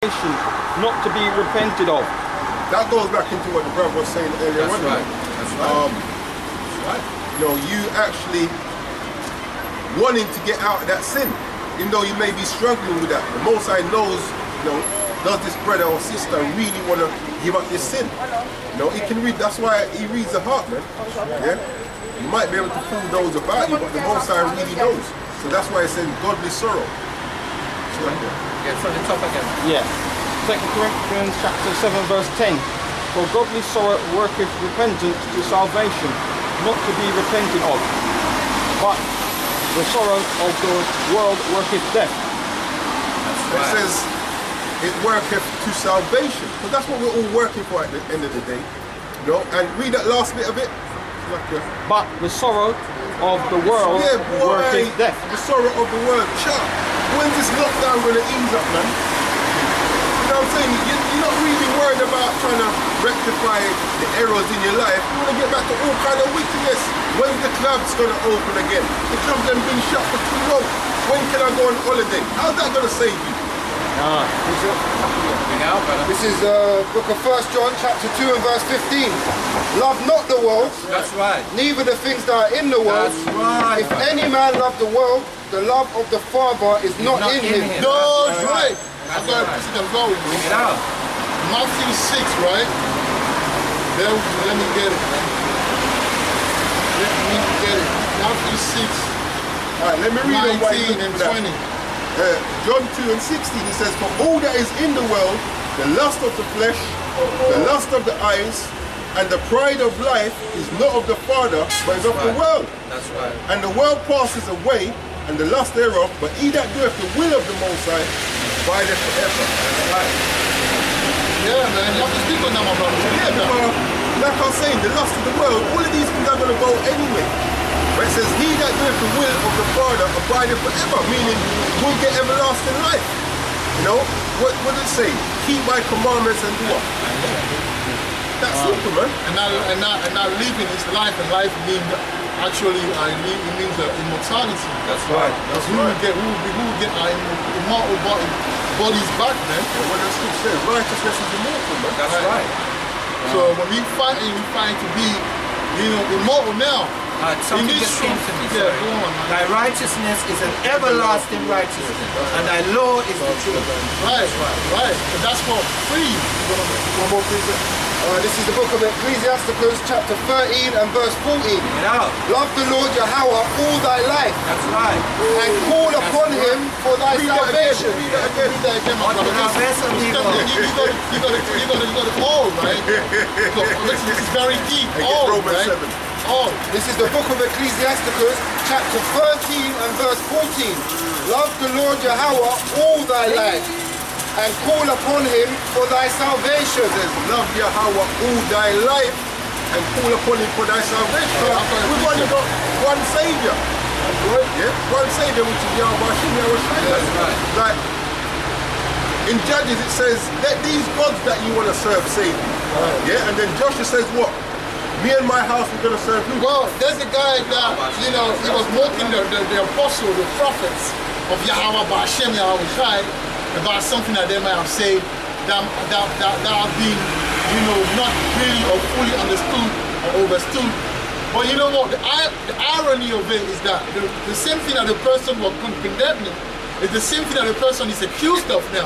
not to be repented of. That goes back into what the brother was saying earlier on. That's right. That's right. You know, you actually wanting to get out of that sin, even though you may be struggling with that. The Most High knows, you know, does this brother or sister really want to give up this sin? You know, he can read. That's why he reads the heart, man. Yeah. You might be able to fool those about you, but the Most High really knows. So that's why it says godly sorrow. Get from the top again. Yeah. 2 Corinthians chapter 7 verse 10. For godly sorrow worketh repentance to salvation, not to be repented of. But the sorrow of the world worketh death. That's It right. says it worketh to salvation. Because that's what we're all working for at the end of the day. You know, and read that last bit of it. But the sorrow of the world worketh death. The sorrow of the world. Chuck, when's this lockdown going to ease up, man? You know what I'm saying? You're not really worried about trying to rectify the errors in your life. You want to get back to all kind of wickedness. When's the clubs going to open again? The clubs have been shut for too long. When can I go on holiday? How's that going to save you? This is the book of 1 John chapter 2 and verse 15. Love not the world, That's right. neither the things that are in the world. That's right. If any man love the world, the love of the Father is not in him. No, that's right. That's I got right. to see the law. Bring it out. Matthew 6, right? Let me get it. Let me get it. Matthew 6, All right, let me read on why you 19 and look for that. 20. John 2 and 16, he says, for all that is in the world, the lust of the flesh, the lust of the eyes, and the pride of life is not of the Father, but is of the world. That's right. And the world passes away, and the lust thereof, but he that doeth the will of the Most High abideth forever. Yeah, man. You have to speak on that, my brother. Yeah, because, like I was saying, the lust of the world, all of these things are going to go anyway. But it says, he that doeth the will of the Father abideth forever, meaning will get everlasting life. You know, what does it say? Keep my commandments and do what? That's simple, man. And not living is life, and life means actually, it means immortality. That's right. That's who will get our immortal bodies back, man. And what the scripture says, righteousness is immortal, man. That's right. So when we fight to be, immortal now. Something in this just came to me. truth, yeah, Sorry. go on, man. Thy righteousness is an everlasting righteousness, and thy law is the truth. Right. And that's what free. One more please. This is the book of Ecclesiasticus chapter 13 and verse 14. Bring it out. Love the Lord Yahweh all thy life, That's right. and call upon him for thy salvation. Read that again, my brother. You got it all, right? This is very deep. And get All, Romans right? 7. All. This is the book of Ecclesiasticus chapter 13 and verse 14. Love the Lord Yahweh all thy life, and call upon him for thy salvation. It says, love Yahweh all thy life, and call upon him for thy salvation. We've only got one Savior. Yeah? One Savior, which is Yahweh Hashem, Yahweh Shai. That's right. Like, in Judges it says, let these gods that you want to serve save you. Yeah? And then Joshua says what? Me and my house are going to serve who? Well, there's a guy that, he was mocking the apostle, the prophets of Yahweh, Hashem, Yahweh Shai, about something that they might have said that have been, not really or fully understood or overstood. But you know what? The irony of it is that the same thing that the person was condemning is the same thing that the person is accused of now.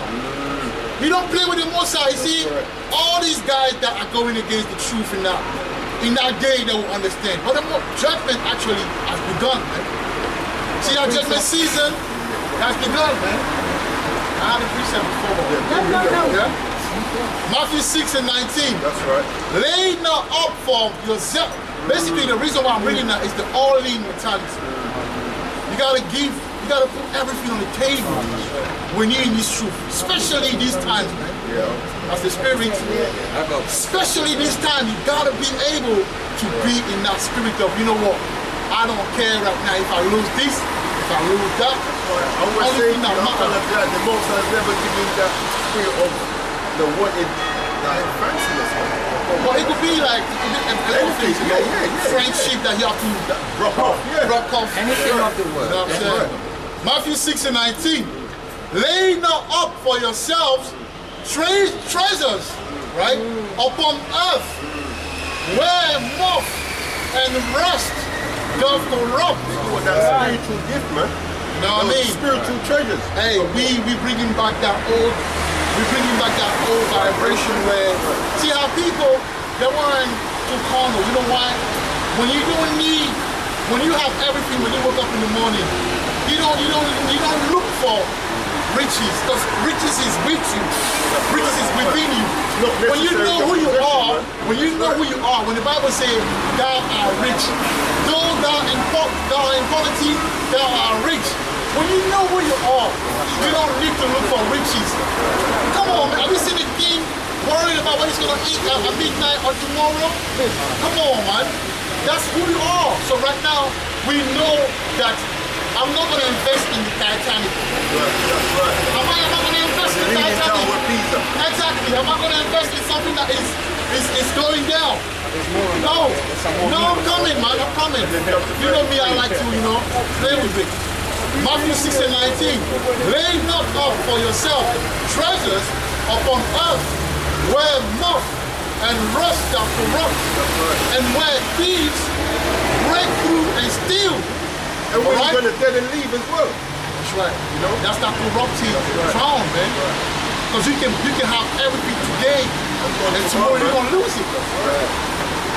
You don't play with the Most High. You see, all these guys that are going against the truth in that day they will understand. But the judgment actually has begun, man. See, that judgment season has begun, man. I had a precept before. Yeah? Matthew 6 and 19. That's right. Lay not up for yourself. Basically, the reason why I'm reading that is the all-in mentality. You gotta put everything on the table when you're in this truth, especially these times, man. Yeah. As the spirit, especially this time, you gotta be able to be in that spirit of, you know what, I don't care right now if I lose this, if I lose that. I was saying that the Most High has never given you that spirit of the wanted, like fanciness. Well, it could be like anything, friendship that you have to Drop off. Yeah. drop off. Anything of the You world. know what I'm saying? Matthew 6 and 19. Lay not up for yourselves treasures, right, upon earth, where moth and rust doth corrupt. Oh, that's spiritual gift, man. Know what I mean? Spiritual treasures. Hey, we bringing back that old vibration where, see how people, they weren't too carnal. You know why? When you have everything, when you wake up in the morning, you don't look for riches, because riches is with you. Riches is within you. When you know who you are, when the Bible says thou art rich, though thou in poverty, thou art rich. When you know who you are, you don't need to look for riches. Come on, man. Have you seen the king worried about what he's going to eat at midnight or tomorrow? Come on, man. That's who you are. So right now, we know that I'm not going to invest in the Titanic. That's right. Am I not going to invest in the Titanic? Exactly. Am I going to invest in something that is going down? No. No, I'm coming, man. I'm coming. You know me, I like to, play with it. Matthew 6:19. Lay not up for yourself treasures upon earth, where moth and rust are corrupt, and where thieves break through and steal. And when you're going to dead and leave as well. That's right. That's that corrupting crown, man. Because you can have everything today, and tomorrow you're going to lose it.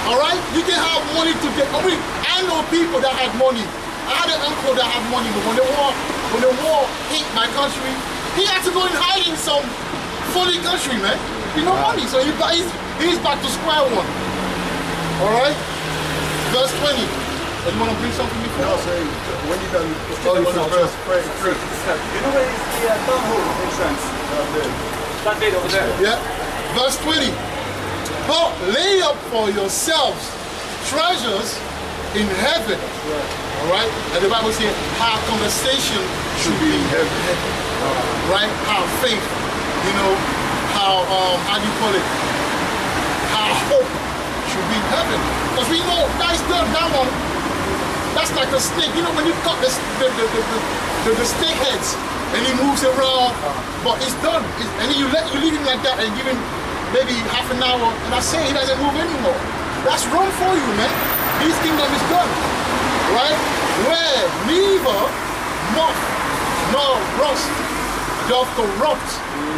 All right? You can have money today. I know people that had money. I had an uncle that had money, but when the war hit my country, he had to go and hide in some foreign country, man. Money. So he's back to square one. All right? Verse 20. You want to bring something before? No, say, when you done verse 33. You know where is the downhole entrance? That bit over there. Yeah. Verse 20. But lay up for yourselves treasures in heaven. Alright? And the Bible says our conversation should be in heaven. Right? Our faith. How do you call it? Our hope should be in heaven. Because we know that is done. That one, that's like a snake. When you cut the snake heads and he moves around, but it's done. And then you leave him like that and give him maybe half an hour, and I say he doesn't move anymore. That's wrong for you, man. His kingdom is done. Right? Where neither moth nor rust doth corrupt,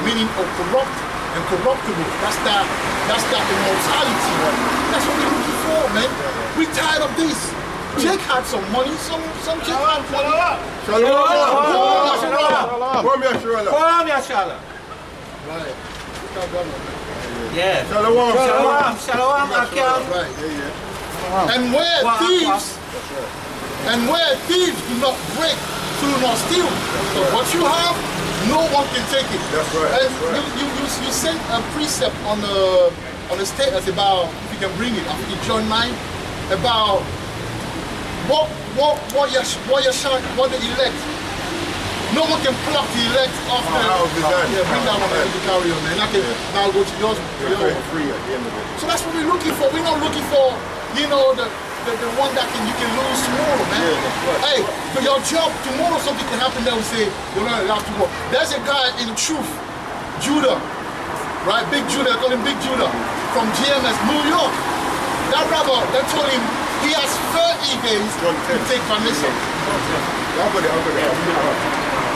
meaning of corrupt and corruptible. That's that immortality. That's what we're looking for, man. We're tired of this. Jake had some money, some Jake had money. Shalom. Right. Yeah. Shalom. Shalom, Akel. Right. And where thieves do not break through nor steal. So what you have, no one can take it. That's right. And you sent a precept on the status about, if you can bring it, I think it's John 9, about what the elect. No one can pluck the elect off the. Yeah, bring that one to carry on, man. I'll go to yours. Free at the end of it. So that's what we're looking for. We're not looking for, the one that you can lose tomorrow, man. Yeah, that's right. Hey, for your job, tomorrow something can happen there and say, you're not allowed to work. There's a guy in Truth, Judah, right? Big Judah, I call him Big Judah, from GMS, New York. That rabbi, they told him he has 30 days to take Vanessa.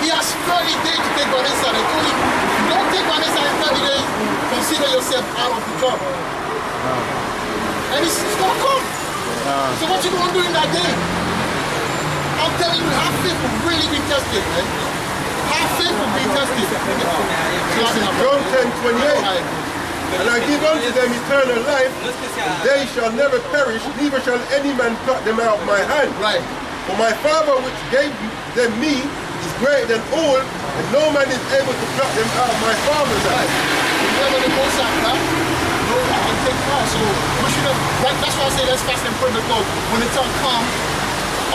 He has 30 days to take Vanessa. They told him, if you don't take Vanessa in 30 days, consider yourself out of the job. And it's going to come. So what you going to do in that day? I'm telling you, our faith will really be tested, man. Our faith will be tested. John 10:28. And I give unto them eternal life, and they shall never perish, neither shall any man pluck them out of my hand. Right. For my Father which gave them me is greater than all, and no man is able to pluck them out of my Father's hand. Whoever the most out that, no one can take part. So we should have, that's why I say let's fast and pray, because when the time comes,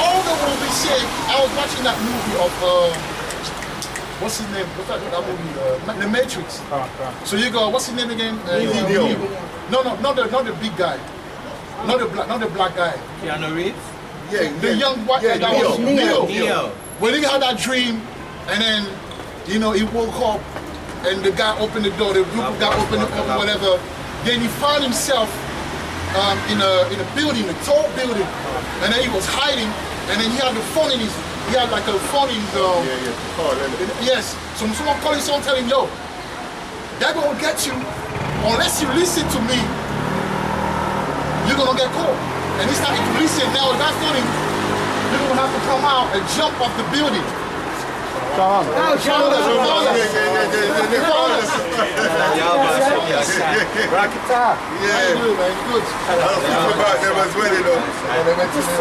all that will be saved. I was watching that movie of what's his name? What's that movie? The Matrix. So you go, what's his name again? Neo. No, not the big guy. Not the black guy. Keanu Reeves? Yeah, The young white guy that was Neo. When he had that dream, and then he woke up, and the guy opened the door, the group guy opened the door, whatever. Then he found himself in a building, a tall building, and then he was hiding, and then he had the phone in his, he had like a phone in his, yes. So someone calling, someone telling, yo, they're gonna get you, unless you listen to me, you're gonna get caught. And he started to listen. Now that's not him. You're gonna have to come out and jump off the building. Shalom. Oh, shalom. Yeah. Man, good. I was thinking about them as well, you know.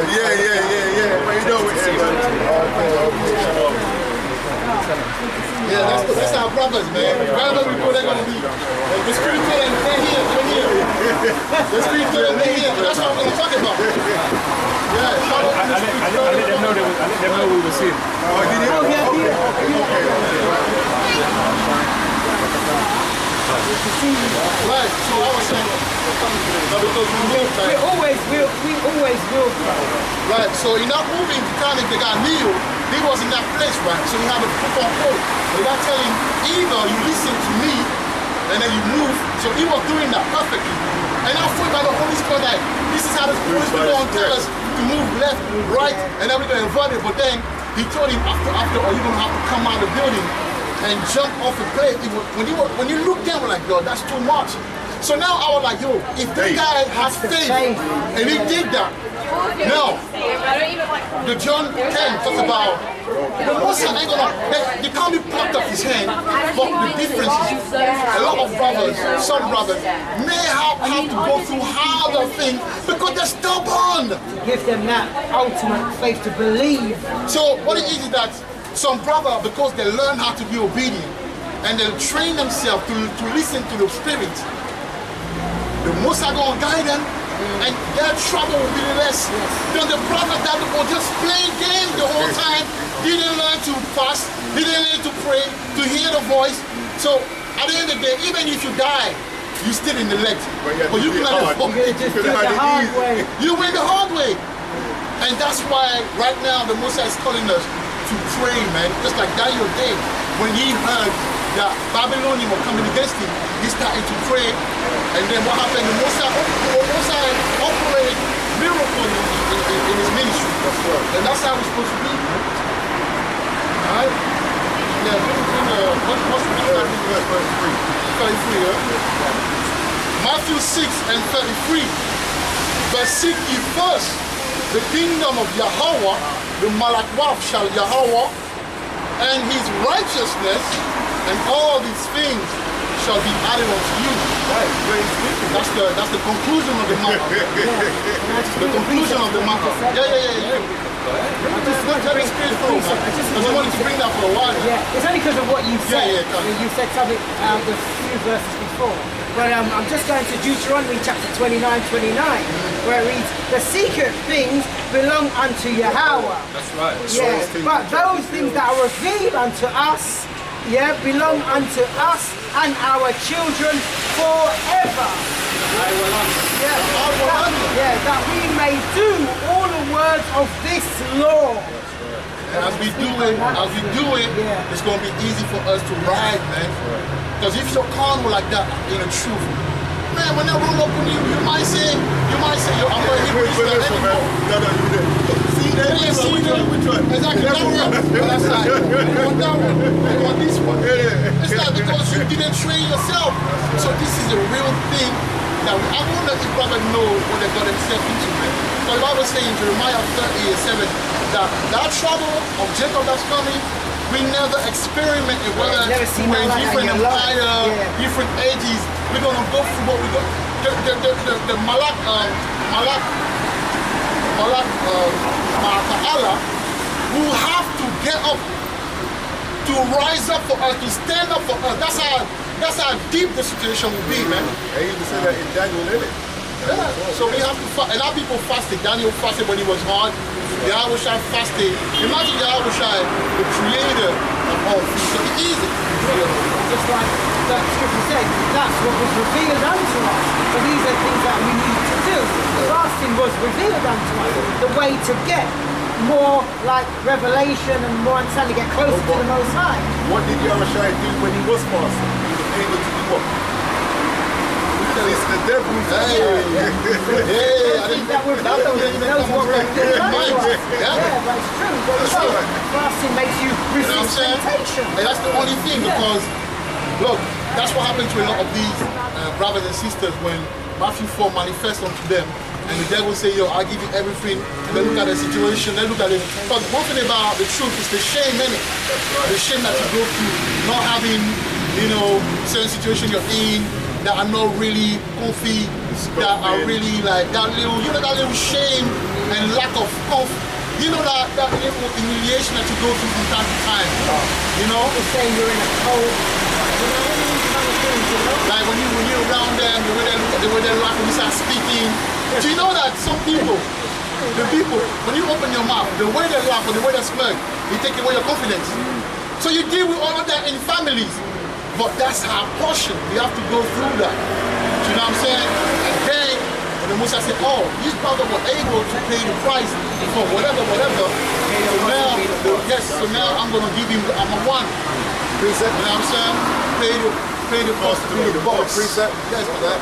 Yeah. What you know with them, man? Yeah, that's our brothers, man. Wherever we go, they're gonna be. The spiritual and they're here, they're here. The spiritual and they're here. That's what I'm gonna talk about. Yeah, follow I let them know we were seeing. Oh, did you? Right, so I was saying, because we move, man. We always will. Right, so in that movie, Titanic, they got Neo, he was in that place, right? So he had a proper code. They got telling either you listen to me and then you move. So he was doing that perfectly. And I thought by the Holy Spirit that this is how the Holy Spirit won't tell us to move left, right, and then we're going to avoid it. But then he told him after, or you're going to have to come out of the building and jump off the plate. When you look down, we're like, yo, that's too much. So now I was like, yo, if the guy has faith and he did that, now, the John 10 talks about the Muslim ain't gonna, they can't be plucked off his hand, but the difference is a lot of brothers, some brothers, may have to go through harder things because they're stubborn. Give them that ultimate faith to believe. So what it is that some brothers, because they learn how to be obedient and they train themselves to listen to the Spirit, the Most are going to guide them and their trouble will be less than the brothers that were just playing games the whole time, didn't learn to fast, didn't learn to pray, to hear the voice. So at the end of the day, even if you die, you still in the legs. But you can Just do the hard way. You win the hard way. And that's why right now the Most is calling us to pray, man. Just like Daniel did when he heard that Babylonians were coming against him, he started to pray. And then what happened? The Most operated miracles in his ministry. And that's how we're supposed to be. Alright? Yeah, what's the 33, yeah? Matthew 6 and 33. But seek ye first the kingdom of Yahweh, the Malakwaf shall Yahweh, and his righteousness, and all these things shall be added unto you. That's the conclusion of the matter. The conclusion of the matter. Yeah. It's not very spiritual, man. Because I wanted to bring that for a while. Yeah, it's only because of what you said. Yeah, You said something the few verses before. But I'm just going to Deuteronomy chapter 29, where it reads, the secret things belong unto Yahweh. That's right. Yeah, but those things that are revealed unto us, belong unto us and our children forever. That we may do all the words of this law. And as we do it, it's going to be easy for us to ride, man. Because if you're calm like that in the truth, man, when I roll up on you, you might say, yo, I'm going to hit you anymore. See that? Which one? Exactly, that one. That's right. You want that one. You want this one. It's not because you didn't train yourself. So this is a real thing that I won't let the brother know what they got themselves into, man. So the Bible says in Jeremiah 30:7 that trouble of Jacob that's coming, we never experiment in whether we're in different empires, different ages. We're gonna go through what we go. The Malaka'ala will have to get up to rise up for us, to stand up for us. That's how deep the situation will be, man. I even said that in Daniel, didn't it? Yeah. So we have to fast. A lot of people fasted. Daniel fasted when he was hard. Yahweh Shai fasted. Imagine Yahweh Shai, the creator of all things. So it's easy. Just like that scripture said, that's what was revealed unto us. So these are things that we need to do. Fasting was revealed unto us. The way to get more like revelation and more understanding, get closer to the Most High. What did Yahushua do when he was fasting? He was able to do what? It's the devil's That we're following knows what we're doing. Yeah, but it's true. That's right. Fasting makes you You know what I'm resist saying? temptation. And that's the only thing, because look, that's what happens to a lot of these brothers and sisters when Matthew 4 manifests unto them, and the devil say, yo, I'll give you everything. And they look at the situation, they look at it. But one thing about the truth is the shame in it. The shame that you go through, not having, certain situations you're in that are not really comfy, that are really like that little, that little shame and lack of comfort. That little humiliation that you go through from time to time. Just saying you're in a cold, Like when you're around them, the way they laugh when you start speaking. Do you know that some people, when you open your mouth, the way they laugh or the way they smirk, they take away your confidence. So you deal with all of that in families. But that's our portion. We have to go through that. Do you know what I'm saying? And then when the Musa said, oh, these brothers were able to pay the price for whatever. So now I'm gonna give him I'm a one. Precept. You know what I'm saying? Pay the cost through the boss. Precept. Yes, for that.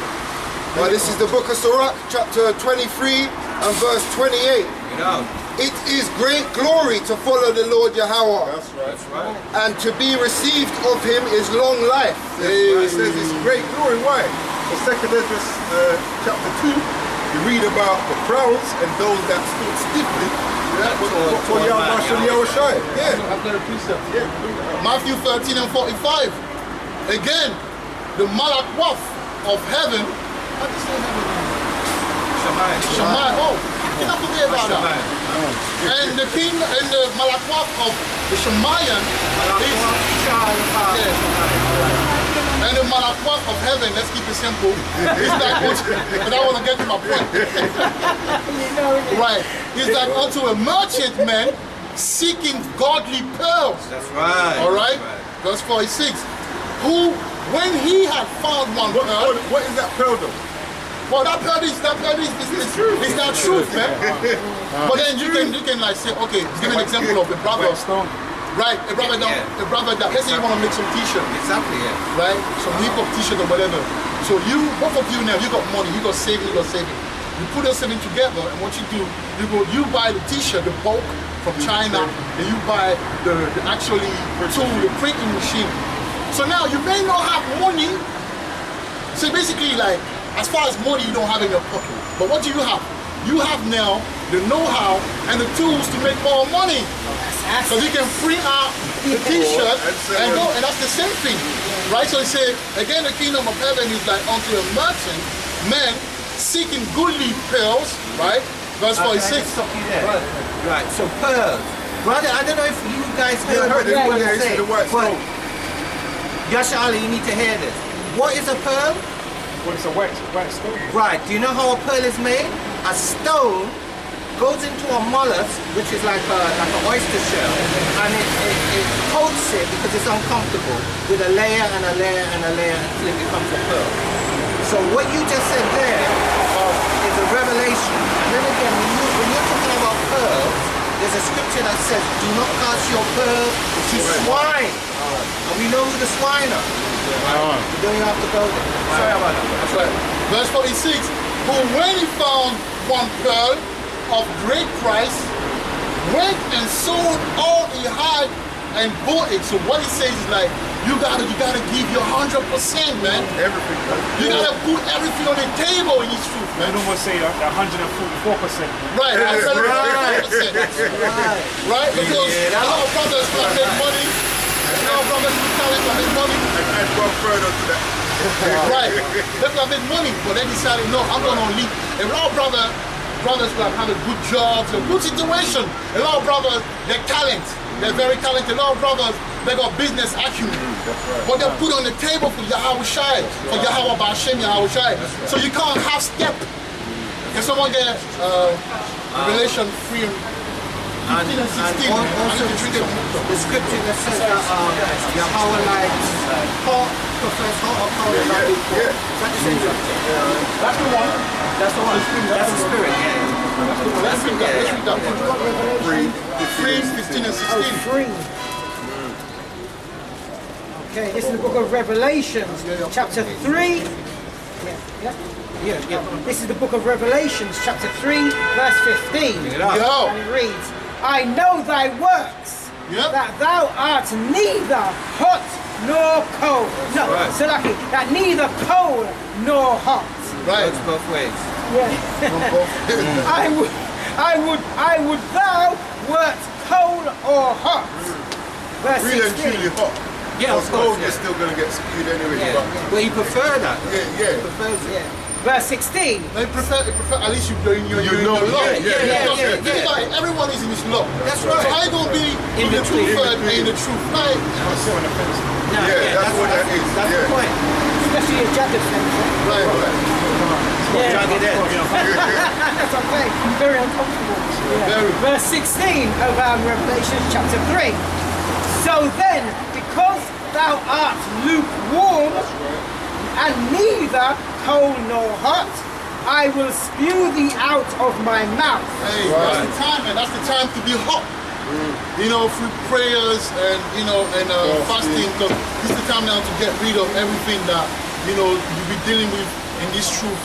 Now this is the book of Sirach, chapter 23 and verse 28. It is great glory to follow the Lord Yahweh, That's right. and to be received of him is long life. It says it's great glory. Why? In 2 Esdras chapter 2, you read about the crowns and those that stood stiffly for Yahushua. Yeah. I've got a precept. Yeah. Matthew 13 and 45. Again, the Malakwaf of heaven. How do you say heaven? Shammai. Oh, you cannot forget about that. And the king and the Malakwaf of the Shamayan is and the Malakwaf of heaven, let's keep it simple, is like but I want to get to my point. Right. Is like unto a merchant man seeking godly pearls. That's right. Alright? Verse 46. Who, when he had found one pearl, What is that pearl though? well, that pearl is not truth, man. But then you can like say, okay, give an example of a brother. Right, a brother that, let's say you want to make some t-shirt. Exactly, yeah. Right? Some hip-hop t-shirt or whatever. So both of you now, you got money, you got saving. You put those saving together, and what you do, you buy the t-shirt, the bulk from China, and you buy the actually tool, the printing machine. So now you may not have money. So basically, like, as far as money, you don't have in your pocket. But what do you have? You have now the know-how and the tools to make more money. So you can print out the t-shirt and go, and that's the same thing. Right? So he said, again, the kingdom of heaven is like unto a merchant, man seeking goodly pearls, right? Verse 46. Stop you there. Right, so pearls. Brother, I don't know if you guys heard what Yeah, I yeah, say, the white but stone. Yasha Ali, you need to hear this. What is a pearl? Well, it's a wet stone. Right, do you know how a pearl is made? A stone goes into a mollusk, which is like an oyster shell, and it coats it because it's uncomfortable with a layer and a layer and a layer until it becomes a pearl. So what you just said there is a revelation. And then again, when you're talking about pearls, there's a scripture that says, do not cast your pearl to swine. And we know who the swine are. Right? You don't even have to go there. Sorry about that. That's right. Verse 46. Who when he found one pearl of great price, went and sold all he had and bought it. So what he says is like, you gotta give your 100%, man. Everything. You gotta put everything on the table in his truth, man. I'd almost say 144%. Right, Yeah, 100%. Right? Because a lot of brothers can make money. A lot of brothers can make money. Add one further to that. Right. They can make money, but they decided, no, I'm gonna leave. A lot of brothers can have a good job, a good situation. A lot of brothers, they're talent. They're very talented. A lot of brothers, they got business acumen. But they put on the table for Yahweh Shai, for Yahweh Ba'ashem Yahweh Shai. So you can't half step. Can someone get Revelation 3 and 15 and 16? Also the scripture that says that Yahweh likes hot, prefers hot or cold and not lukewarm. Is that the same scripture? That's the one. That's the one. That's the spirit, yeah. Let's read that one. 3, 15 and 16. Oh, 3. Okay, this is the book of Revelations, chapter 3. Yeah. This is the book of Revelations, chapter 3, verse 15. Yo. And it reads, I know thy works, Yep. that thou art neither hot nor cold. No, Right. so lucky, that neither cold nor hot. Right. Works both ways. Yeah. I would thou wert cold or hot. Verse Really and 16. truly hot. Yeah, of Because course. cold is still going to get spewed anyway. Yeah. But Well, you prefer that. yeah. Prefers it. Yeah. Verse 16. They prefer, at least you're in your know, law. yeah. Because think about it, everyone is in his law. That's right. So how you going to be in the truth and in the truth? Like, No, Yeah, that's what that is. That's the Yeah. point. Especially a judge offense. right. Yeah. Jagged edge. That's what I'm saying. Very uncomfortable. Very. Verse 16 of Revelation chapter 3. So then, because thou art lukewarm and neither cold nor hot, I will spew thee out of my mouth. Hey, that's the time, man. That's the time to be hot. You know, through prayers and fasting, because this is the time now to get rid of everything that you'll be dealing with in this truth.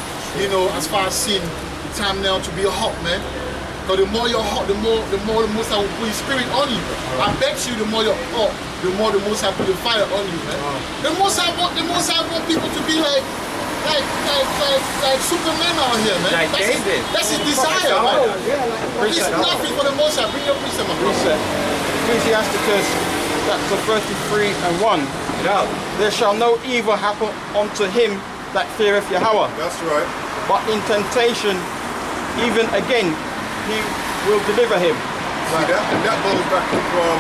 As far as sin, the time now to be hot, man. Because the more you're hot, the more the Most High will put His Spirit on you. I bet you, the more you're hot, the more the Most High put the fire on you, man. The Most High want people to be like Superman out here, man. Like David. That's his desire, man. Preach It's that. nothing for the Most High. Bring your precept, my bro. Reset. Ecclesiasticus chapter 33 and 1. Yeah. There shall no evil happen unto him that feareth Yahweh, That's right. but in temptation, even again, he will deliver him. See that? And that goes back from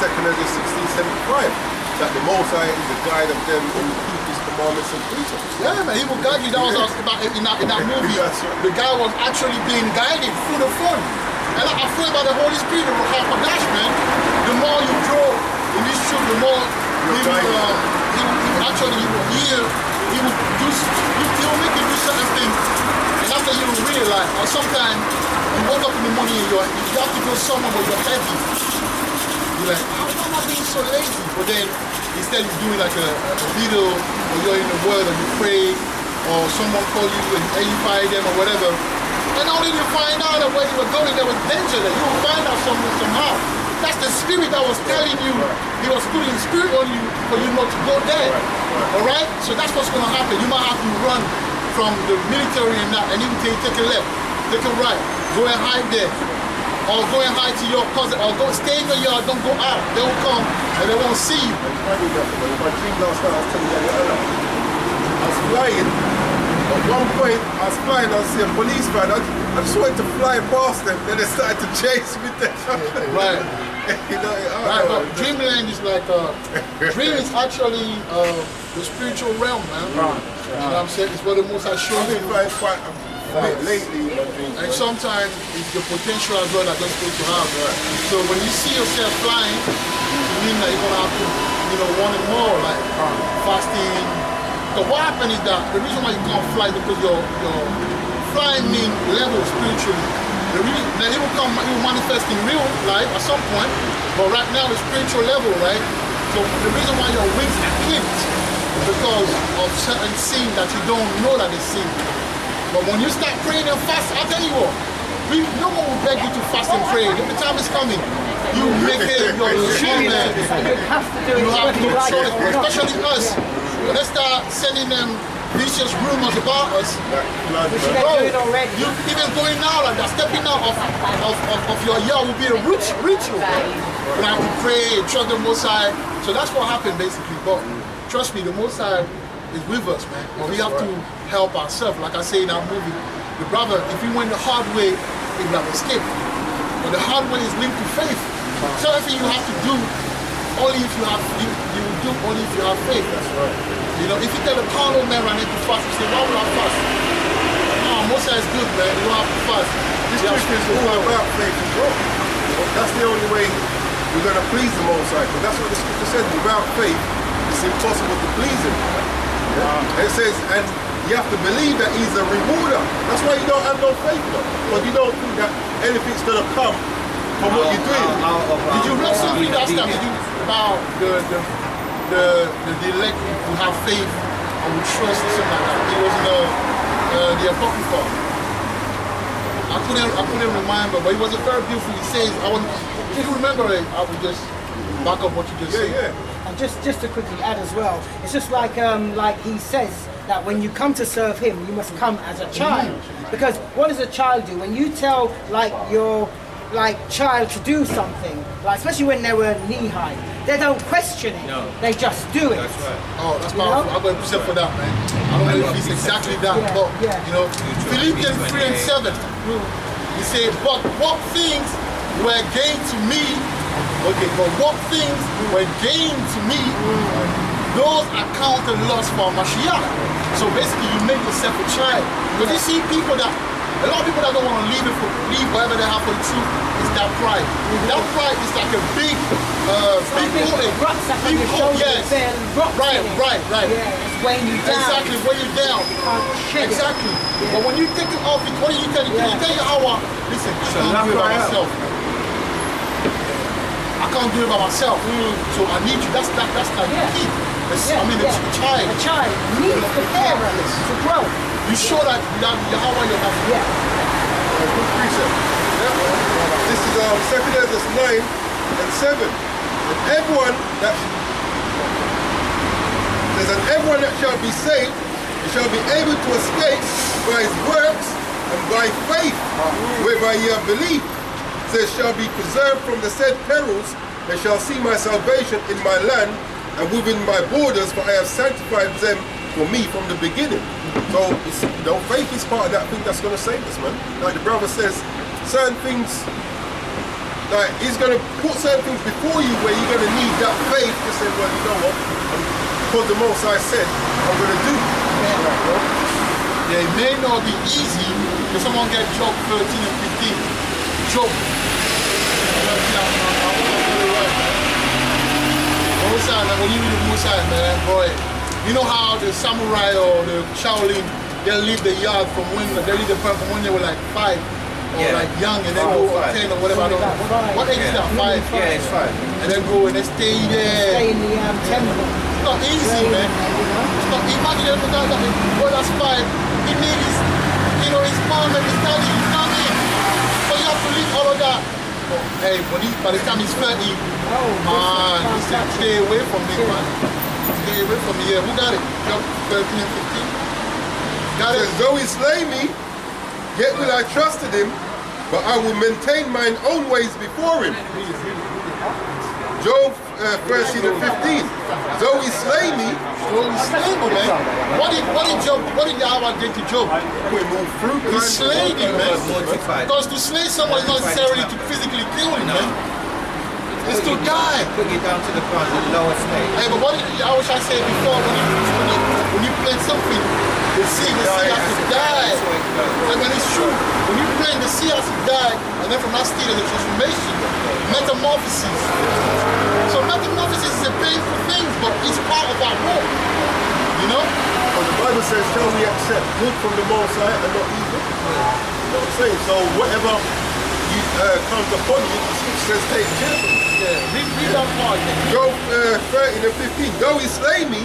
2 Corinthians 16:75. That the Most High is the guide of them who keep His commandments and precepts. Yeah, man, He will guide you. That was about in that movie. That's right. The guy was actually being guided through the phone. And I feel about the Holy Spirit of Hakadosh, man. The more you grow in this truth, the more he will hear, he will make you do certain things. And after you will realize, or sometimes you wake up in the morning and you have to go somewhere where you're heavy. You're like, how am I being so lazy? But then instead you do like a video, or you're in the word and you pray, or someone call you and edify them or whatever. And only you find out that where you were going there was danger there. You will find out somehow. That's the spirit that was telling you, he was putting spirit on you for you not to go there. Alright? So that's what's gonna happen. You might have to run from the military and that, and he will tell you take a left, take a right, go and hide there. Or go and hide to your cousin, or go stay in your yard, don't go out. They will come and they won't see you. Funny that, but in my dream last night, I was telling you earlier, I was flying. At one point, I was flying, I see a police van. I just wanted to fly past them, then they started to chase me. Right. Right, but Right, dreamland is like, dream is actually the spiritual realm, man. You know what I'm saying? It's what the Most High shows I've been you. flying quite a bit lately in my dreams. And sometimes it's the potential as well that you're supposed to have. So when you see yourself flying, you mean that you're gonna have to, want it more, like fasting. But what happened is that the reason why you can't fly because your flying mean level spiritually. Then it will manifest in real life at some point, but right now it's spiritual level, right? So the reason why your wings are clipped is because of certain sin that you don't know that it's sin. But when you start praying and fast, I'll tell you what, no one will beg you to fast and pray. If the time is coming, you make it your You man. have to do it You have whether to you like show it it, or not. especially us. Let's start sending them vicious rumors about us. We should do it already. You even going now like that, stepping out of your year will be a ritual. You have to pray, trust the Most High. So that's what happened basically. But trust me, the Most High is with us, man. But we have to help ourselves. Like I say in that movie, the brother, if he went the hard way, he would have escaped. But the hard way is linked to faith. So everything you have to do, only if you have, you will do only if you have faith. That's right. If you tell a carnal man I need to fast, you say, why would I fast? No, Most High is good, man. You don't have to fast. This truth is all about faith as well. That's the only way we're going to please the Most High. Because that's what the scripture says. Without faith, it's impossible to please Him. And it says, and you have to believe that he's a rewarder. That's why you don't have no faith, though. But you don't think that anything's going to come from what you're doing. Did you read something last time? Did you about the elect who have faith and will trust or something like that? It was in the Apocrypha. I couldn't remember, but it was a very beautiful. He says, if you remember it, I would just back up what you just said. And just to quickly add as well, it's just like he says that when you come to serve him, you must come as a child. Because what does a child do? When you tell your child to do something, like especially when they were knee high, they don't question it. No. They just do it. That's right. Oh, that's powerful. I'm going to present for that, man. I don't know if it's exactly that, but you know, Philippians 3 and 7. He said, but what things were gained to me? Okay, but what things were gained to me? Those are counted loss for Mashiach. So basically, you make yourself a child. Because you see people that, a lot of people that don't want to leave whatever they have for the truth, is that pride. That pride is like a big rucksack on your shoulders. Yes. Right. Yeah, it's weighing you down. Exactly, weighing you down. Exactly. Yeah. But when you take it off, what do you tell you? You tell your hour, listen, I can't do it by myself. I can't do it by myself. So I need you. That's like the key. The child. The child needs the parents to grow. You show that Yahweh you have. Good precept. This is 2 Ezra 9 and 7. And everyone that shall be saved shall be able to escape by his works and by faith, whereby ye have believed. They shall be preserved from the said perils. They shall see my salvation in my land and within my borders, for I have sanctified them for me from the beginning. So, faith is part of that thing that's going to save us, man. Like the brother says, certain things, like he's going to put certain things before you where you're going to need that faith to say, well, you know what, because the Most High said, I'm going to do it. Yeah, it may not be easy if someone get Job 13 and 15. Job. When you read the Mosai, man, boy, you know how the samurai or the Shaolin, they'll leave the yard from when they leave the park from when they were like 5 or like young, and then go 10 or whatever. What age is that? 5? Yeah, it's 5. And then go and they stay there. Stay in the temple. It's not easy, man. It's not. Imagine if the guy that boy that's 5, he needs his, his mom and his daddy. You know what I mean? So you have to leave all of that. But, hey, by the time he's 30, man, stay away from me, man. Stay away from me. Yeah, who got it? Job 13 and 15. Got it. Though he slay me, yet will I trust in him, but I will maintain mine own ways before him. Job 13 and 15. Though he slay me, man. What did Yahweh do to Job? He slayed him, man. Because to slay someone is not necessarily to physically kill him, man. It's to die. Put you down to the ground, the lowest stage. Hey, but I wish I said before, when you plant something, the seed has to die. And it's true. When you plant, the seed has to die, and then from that state there's a transformation, metamorphosis. So metamorphosis is a painful thing, but it's part of our work. You know? Well, the Bible says, shall we accept good from the Most High and not evil? You know what I'm saying? So whatever comes upon you, it says take care of it. Yeah, read that part. Job 13 and 15. Though he slay me,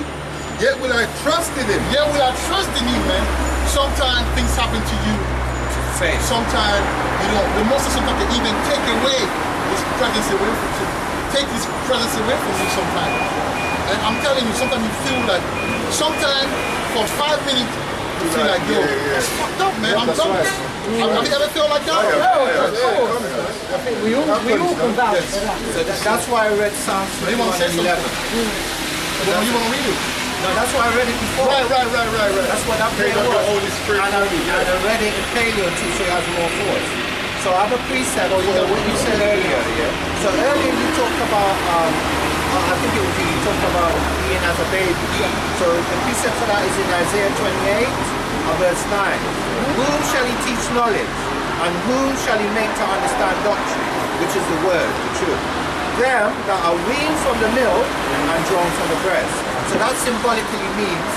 yet will I trust in him. Yeah, will I trust in him, man? Sometimes things happen to you. Sometimes, the most of sometimes they even take away his presence away from you. Take his presence away from you sometimes. And I'm telling you, sometimes you feel like, sometimes for 5 minutes, you feel like, yo, it's fucked up, man. I'm done. Have you ever felt like that? I think we all can vouch for that. So that's why I read Psalms 21 and 11. You want to read it? No, that's why I read it before. Right. That's what that prayer was. And I read it in Paleo too, so it has more force. So I have a precept for what you said earlier. So earlier you talked about, I think it was you talked about being as a baby. So the precept for that is in Isaiah 28, verse 9. Whom shall he teach knowledge? And whom shall he make to understand doctrine? Which is the word, the truth. Them that are weaned from the milk and drawn from the breast. So that symbolically means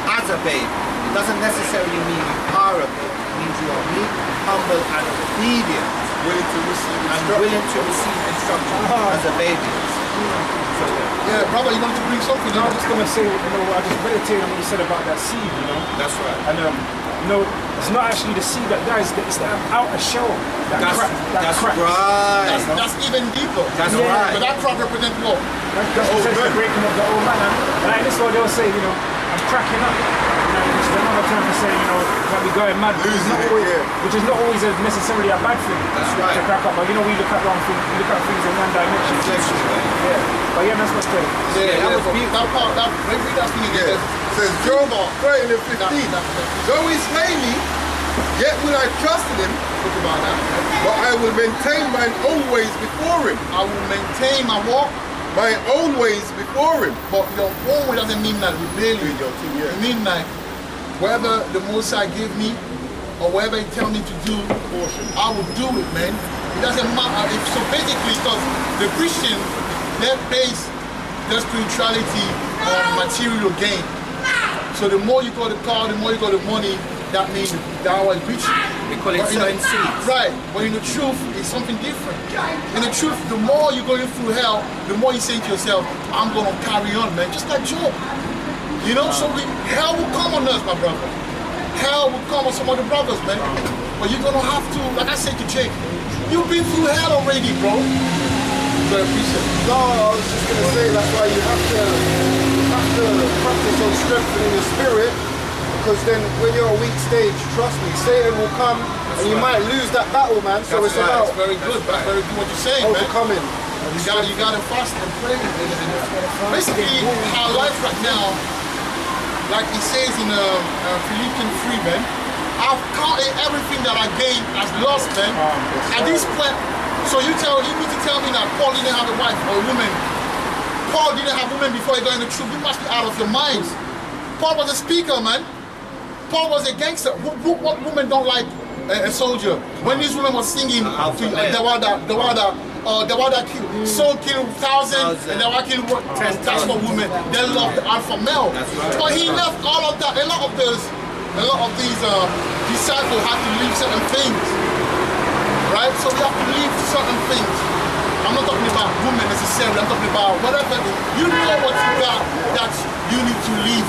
as a baby. It doesn't necessarily mean you are a baby. It means you are meek, humble, and obedient, Willing to receive and instruction. willing to receive instruction as a baby. So, Yeah, brother, you wanted to bring something I up? was just gonna say, I just meditated on what you said about that seed, that's right. and it's not actually the seed that dies; it's the outer shell that That's cracks. right. That's even deeper. That's Yeah. right. But that crop represents what? That represents the breaking of the old man. And this is what they'll say, I'm cracking up. Which is another term for saying, that we going mad, which is not always necessarily a bad thing. That's right. To crack up, but we look at wrong things, we look at things in one dimension. Yeah. But yeah, that's what's great. Yeah, that was but beautiful. That part, read that thing again. Yeah. Says Job 13 and 15. Though he slay me, yet will I trust in him, Talk about that. but I will maintain mine own ways before him. I will maintain my walk, My own ways before him. but your own way doesn't mean that rebellion. It means like whatever the Most High give me or whatever He tell me to do, I will do it, man. It doesn't matter. So basically, because the Christian, they base their spirituality on material gain. So the more you got the car, the more you got the money, that means that was preaching. We call it sowing seeds. Right, but in the truth, it's something different. In the truth, the more you're going through hell, the more you say to yourself, I'm going to carry on, man. Just like Job. So hell will come on us, my brother. Hell will come on some of the brothers, man. But you're going to have to, like I said to Jake, you've been through hell already, bro. So I appreciate it. No, I was just going to say that's why you have to practice on strengthening your spirit, because then when you're a weak stage, trust me, Satan will come and you might lose that battle, man. So it's about That's very good. That's very good what you're saying, man. overcoming. You gotta fast and pray. Basically, our life right now, like it says in Philippians 3, man, I've counted everything that I gained as lost, man. At this point, so you need to tell me that Paul didn't have a wife or a woman. Paul didn't have women before he got in the truth. You must be out of your minds. Paul was a speaker, man. Paul was a gangster. What woman don't like a soldier? When this woman was singing to Dawada kill, Saul killed thousands and Dawada killed 10,000 women. They loved the alpha male. But he left all of that. A lot of these disciples had to leave certain things, right? So we have to leave certain things. I'm not talking about women necessarily. I'm talking about whatever. You know what you got that you need to leave.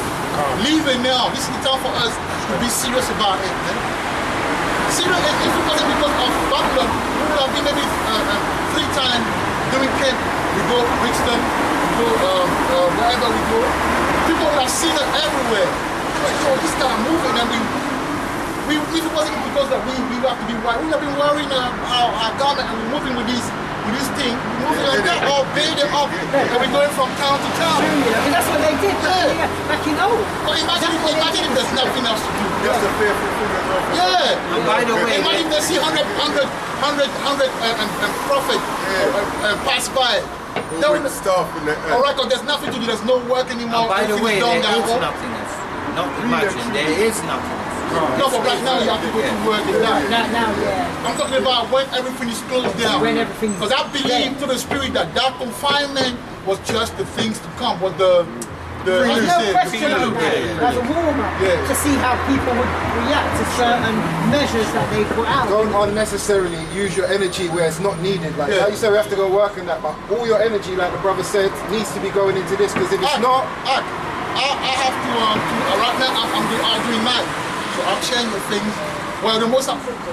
Leave it now. This is the time for us to be serious about it, man. Serious. If it wasn't because of Babylon, we would have been maybe 3 times during camp. We go Brixton, we go wherever we go. People would have seen it everywhere. Like, this guy moving, and if it wasn't because that we have to be white, we would have been wearing our garment and we're moving with this thing, moving like that, all bathing up, and we're going from town to town. That's what they did back in old. But imagine if there's nothing else to do. That's a fair fulfillment of Yeah. And by the way, Imagine they see 100 prophet pass by. with the staff in the All right, because there's nothing to do. There's no work anymore. and by the way, there Everything's is done now. nothingness. Not imagine, there is nothingness. No, but right now you have to go to work and die. Now, yeah. I'm talking about when everything is closed down. When everything's Because I believe to the spirit that confinement was just the things to come. Was the There's how you no say, question on that. As a warm-up to see how people would react to certain measures that they put out. Don't unnecessarily use your energy where it's not needed. Like you say, we have to go work on that, but all your energy, like the brother said, needs to be going into this, because if it's not, I have to right now I'm doing night, so I'll change the things. Well, the most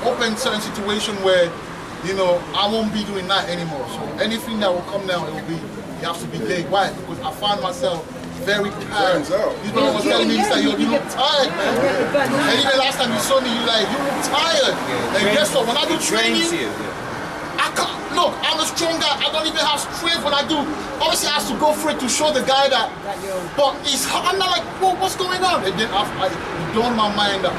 open certain situation where I won't be doing night anymore. So anything that will come now, it has to be day. Why? Because I find myself very tired. You know what was telling me is that you look tired, man. And even last time you saw me, you look tired. And guess what? When I do training, I can't. Look, I'm a strong guy. I don't even have strength when I do. Obviously, I have to go for it to show the guy that. But I'm not like, whoa, what's going on? And then it dawned my mind that,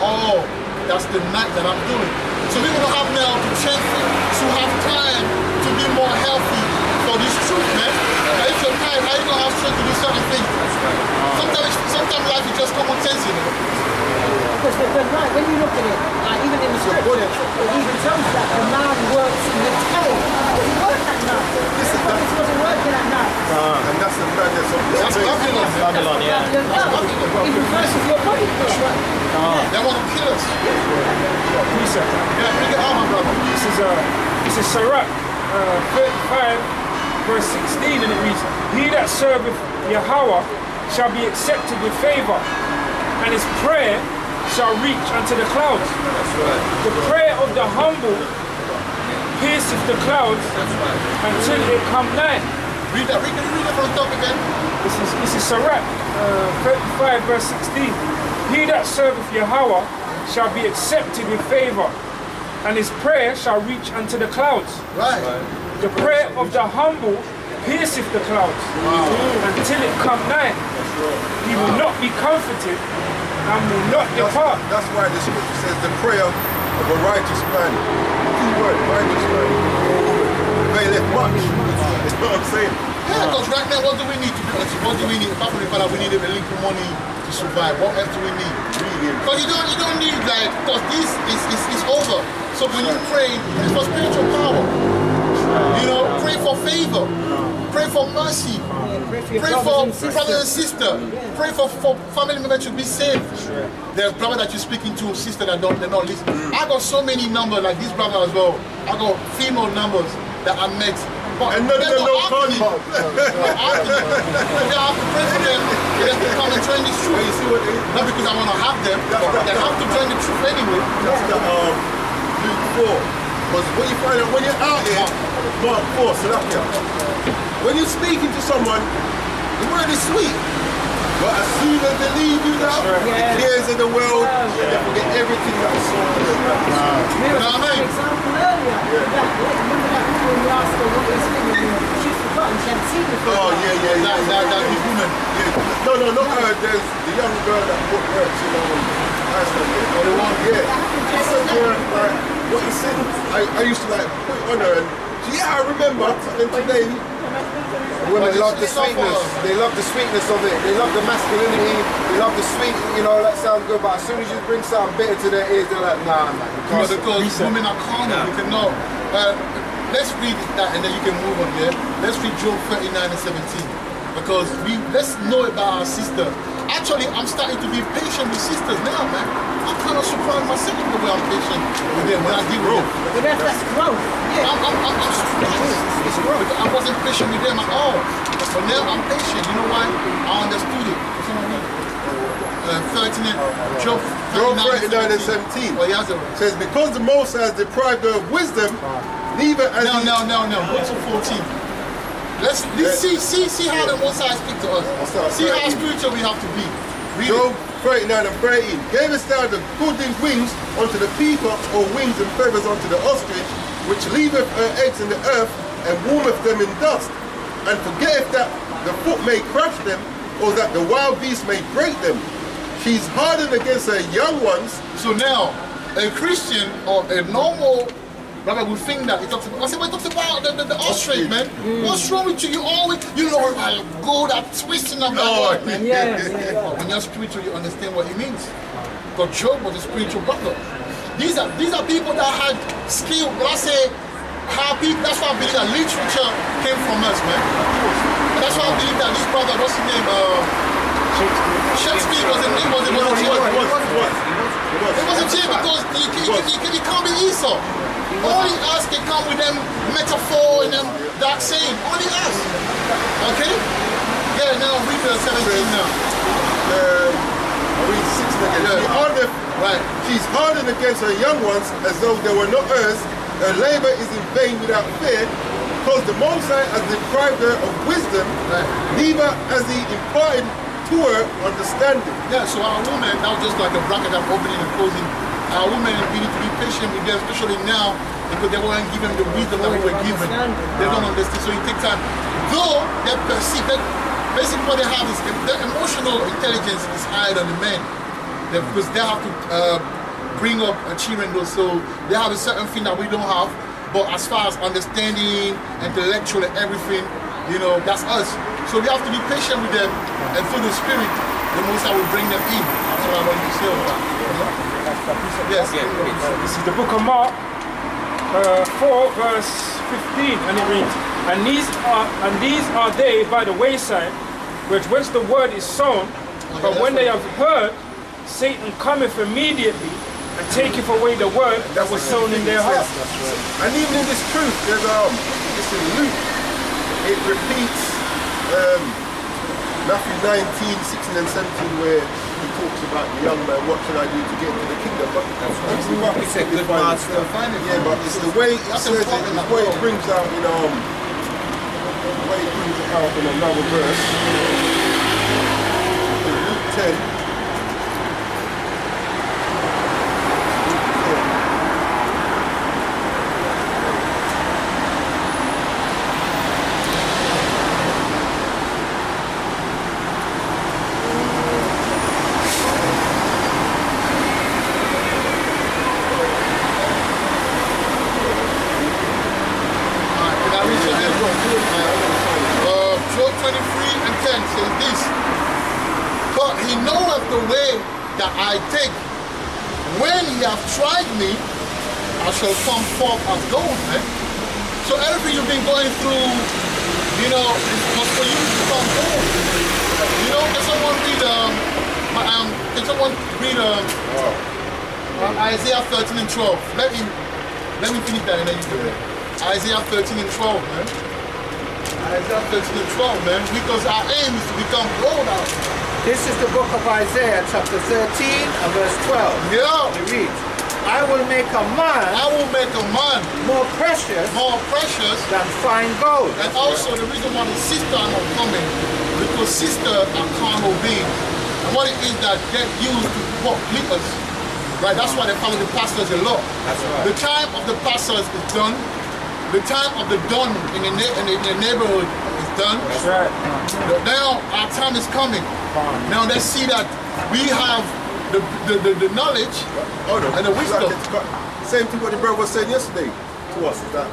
that's the night that I'm doing. So we're going to have now to change to have time to be more healthy for this truth, man. Now, if you're tired, how are you going to have strength to do certain things? Sometimes life is just common sense, Because the night, when you look at it, even in the scripture, it even tells that the man works in the day. But he worked at night. The prophets wasn't working at night. and that's the madness of this That's place. Babylon. Babylon, yeah. It reverses your body clock. They want to kill us. Precept. Yeah, bring it out, my brother. This is Sirach 35 verse 16, and it reads, "He that serveth Yahweh shall be accepted with favor, and his prayer shall reach unto the clouds." That's right. The prayer of the humble pierceth the clouds until it come nigh. Read that. Read it from the top again. This is Sirach 35 verse 16. "He that serveth Yahweh shall be accepted with favor, and his prayer shall reach unto the clouds." Right. The prayer of the humble pierceth the clouds until it come nigh. He will not be comforted and will not depart. That's why the scripture says the prayer of a righteous man. Key word, righteous man. Availeth much. That's what I'm saying. Yeah, because right now, what do we need to do? What do we need? Apart from the fact that we need a little money to survive, what else do we need? Because you don't need like, because this is over. So when you pray, it's for spiritual power. You know, pray for favor, pray for mercy, pray for brothers and sisters, pray for family members to be saved. There's brother that you're speaking to, sister that they're not listening. I got so many numbers like this brother as well. I got female numbers that I met. But And none of them know Connie. They have to pray for them. They have to come and join this truth. You see what they Not because I want to have them, but they have to join the truth anyway. That's the Luke 4. Because when you find out, when you're out here, Mark 4, Salakia, when you're speaking to someone, the word is sweet. But as soon as they leave you now, the cares of the world, they forget everything that was sold to them. You know what I mean? Example earlier, that, remember that woman when we asked her what was thinking, she's forgotten, she hadn't seen before. Oh, yeah. That big woman. Yeah. No, not her. There's the young girl that bought works, you know, in Iceland. Oh, the one, yeah. She said to her, like, what you said, I used to like put it on her and yeah, I remember. And today, Women love the sweetness. They love the sweetness of it. They love the masculinity. They love the sweet, you know, that sounds good. But as soon as you bring something bitter to their ears, they're like, nah, man. You can't. Because women are carnal, we cannot. Let's read that and then you can move on, yeah? Let's read Job 39 and 17. Because let's know about our sister. Actually, I'm starting to be patient with sisters now, man. I'm kind of surprised myself the way I'm patient with them when I deal with them. But that's growth. Yeah. I'm surprised. It's growth. I wasn't patient with them at all. But now I'm patient. You know why? I understood it. 13, Job 39 and 17 Oh, yeah, says, because the Most High has deprived her of wisdom, neither has he... No. Go to 14. Let's see how the Most High speak to us. See how spiritual we have to be. Job 39 and 13. Gavest thou the golden wings unto the peacock, or wings and feathers unto the ostrich, which leaveth her eggs in the earth, and warmeth them in dust, and forgetteth that the foot may crush them, or that the wild beast may break them. She's hardened against her young ones. So now, a Christian or a normal brother would think that. He talks about the ostrich, man. What's wrong with you? You always, you know, I go that twisting of that word, man. Yeah. When you're spiritual, you understand what it means. Because Job was a spiritual brother. These are people that had skill. When I say how people, that's why I believe that literature came from us, man. And that's why I believe that this brother, what's his name? Shakespeare was a jail. It was a jail because he can't be Esau. Only us can come with them metaphor and them dark saying. Only us. Okay? Yeah, now read the 17 now. Read 6 again. Right. She's hardened against her young ones as though they were not hers. Her labor is in vain without fear, because the Most High has deprived her of wisdom, neither has he imparted to her understanding. Yeah, so our women, that was just like a bracket I'm opening and closing. Our women, we need to be patient with them, especially now, because they weren't given the wisdom that we were given. They don't understand, so it takes time. Though they perceive that basically what they have is their emotional intelligence is higher than the men. Because they have to bring up children, so they have a certain thing that we don't have. But as far as understanding, intellectual and everything, you know, that's us. So we have to be patient with them, and through the Spirit, the Most High will bring them in. That's what I want to say about that. Yes. This is the book of Mark 4 verse 15, and it reads, and these are they by the wayside, whence the word is sown, but when they have heard, Satan cometh immediately and taketh away the word that was sown in their hearts. And even in this truth, there's this in Luke, it repeats Matthew 19, 16 and 17 where he talks about the young man, what should I do to get into the kingdom? But He said, good man still find it. yeah, but it's the way it says it, the way it brings out in the way it brings it out in another verse. In Luke 10. Job 23 and 10 says this. But he knoweth the way that I take. When he hath tried me, I shall come forth as gold. Eh? So everything you've been going through, was for you to become gold. Can someone read Isaiah 13 and 12? Let me finish that and then you do it. Isaiah 13 and 12, man. Isaiah 13 and 12, man. Because our aim is to become gold out. This is the book of Isaiah, chapter 13 and verse 12. Yeah. It reads, I will make a man more precious than fine gold. And also the reason why the sister are not coming, because sister are carnal beings. And what it is that get used to please us. Right, that's why they follow the pastors a lot. That's right. The time of the pastors is done. The time of the done in the neighborhood is done. That's right. Now our time is coming. Now let's see that we have the knowledge and the wisdom. Same thing what the brother was saying yesterday to us. That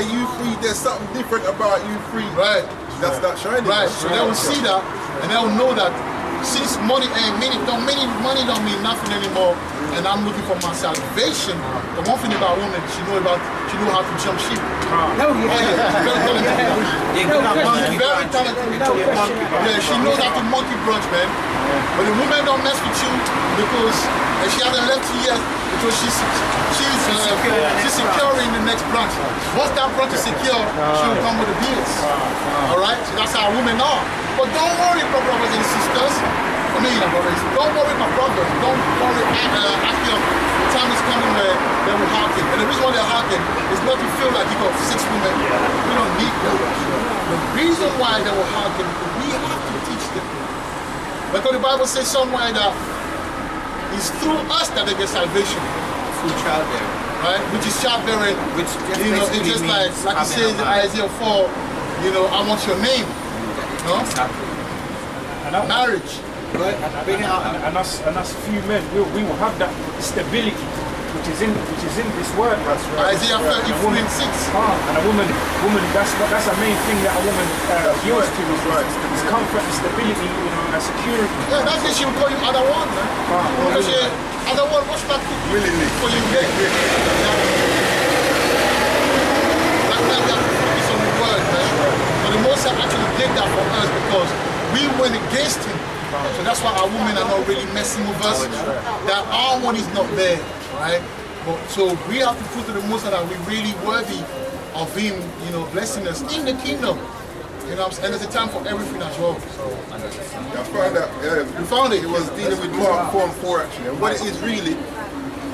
you free. There's something different about you free. Right. That's not shining. Right. So they will see that and they will know that since money ain't money don't mean nothing anymore. And I'm looking for my salvation. The one thing about women, she know how to jump ship. No, Very talented. Yeah, she knows how to monkey branch, man. But the woman don't mess with you because she hasn't left you yet because she's secure in the next branch. Once that branch is secure, she will come with the bills. Alright? So that's how women are. But don't worry, brothers and sisters. Don't worry, my brothers. Don't worry. After the time is coming where they will hearken. And the reason why they're hearken is not to feel like you got 6 women. We don't need them. The reason why they will hearken is we have to teach them. Because the Bible says somewhere that it's through us that they get salvation. Through childbearing. Right? Which is childbearing. Which it's just like it says in Isaiah 4, I want your name. No? Marriage. And us few men, we will have that stability which is in this word. That's right. Isaiah 33 and 6. And a woman, that's a main thing that a woman yields to is comfort and stability, and security. Yeah, that's it. She will call you other one, man. Because other one, what's that willingly for you? That's why we have to focus on the word, man. But the Most High actually did that for us because we went against him. So that's why our women are not really messing with us. That our one is not there, right? But so we have to prove to the Most High that we're really worthy of him, blessing us in the kingdom. And there's a time for everything as well. So I found that you found it. It was dealing with Mark 4 and 4 actually. And what it is really,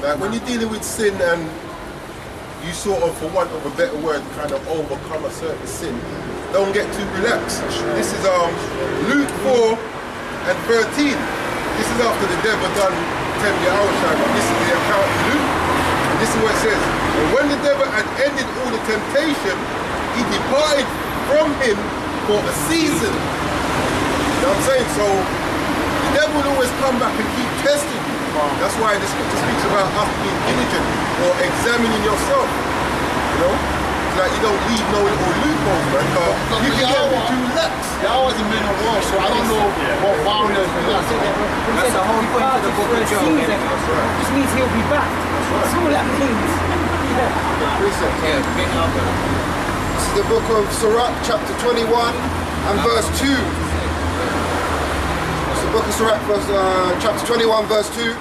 like when you're dealing with sin and you sort of, for want of a better word, kind of overcome a certain sin, don't get too relaxed. This is Luke 4 and 13. This is after the devil done tempt the Yahushua, but this is the account of Luke. And this is what it says. And when the devil had ended all the temptation, he departed from him for a season. You know what I'm saying? So the devil will always come back and keep testing you. That's why the scripture speaks about us being diligent or examining yourself. Like you don't leave no little loopholes, man. You can get too lax. They're always a men of war, so I don't know what warriors do. That's the whole point of the book of Job. Which means he'll be back. That's all that means. This is the book of Sirach, chapter 21 and verse 2. It's the Book of Sirach, chapter 21, verse 2.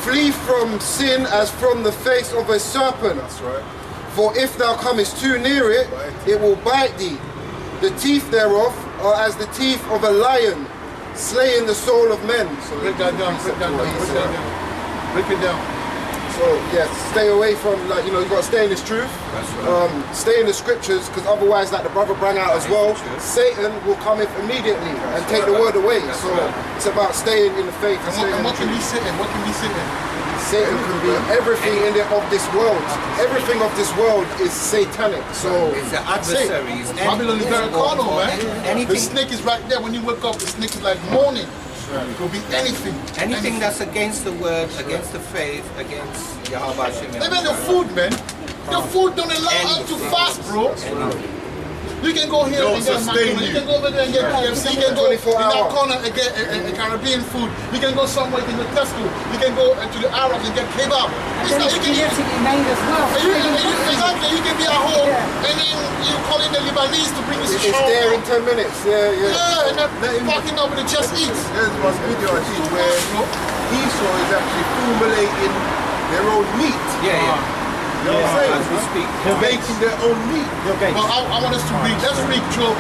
Flee from sin as from the face of a serpent. That's right. For if thou comest too near it, it will bite thee. The teeth thereof are as the teeth of a lion, slaying the soul of men. So Break that down, break that down, break that down. Break it down. So yes, stay away from, like, you know, you got to stay in this truth. That's right. Stay in the scriptures, because otherwise, like the brother brought out as well, Satan will come in immediately and take the word away. So it's about staying in the faith. And what can be Satan? What can be Satan? Satan can be everything of this world. Everything of this world is satanic. So It's the adversaries. Babylon is very carnal, man. The Anything, snake is right there. When you wake up, the snake is like mourning. It could be anything. anything that's against the word, against the faith, against Yahweh Hashem. Even the food, man. The food don't allow us to fast, bro. You can go here Don't and get sustain McDonald's. You you. can go over there and get KFC. You can go in 24 that hours. corner and get a Caribbean food. You can go somewhere, you can go Tesco. You can go to the Arabs and get kebab. It's Then not, it's you can, genetically made as well. exactly, you can be at home and then you call in the Lebanese to bring you some it's there in shawarma. 10 minutes. Yeah. Yeah, and they're fucking up with the just eat. There's one video I see where Esau is actually formulating their own meat. Yeah. You know what I'm As we saying? speak. They're making their own meat. Well, I want us to read. Let's read Job.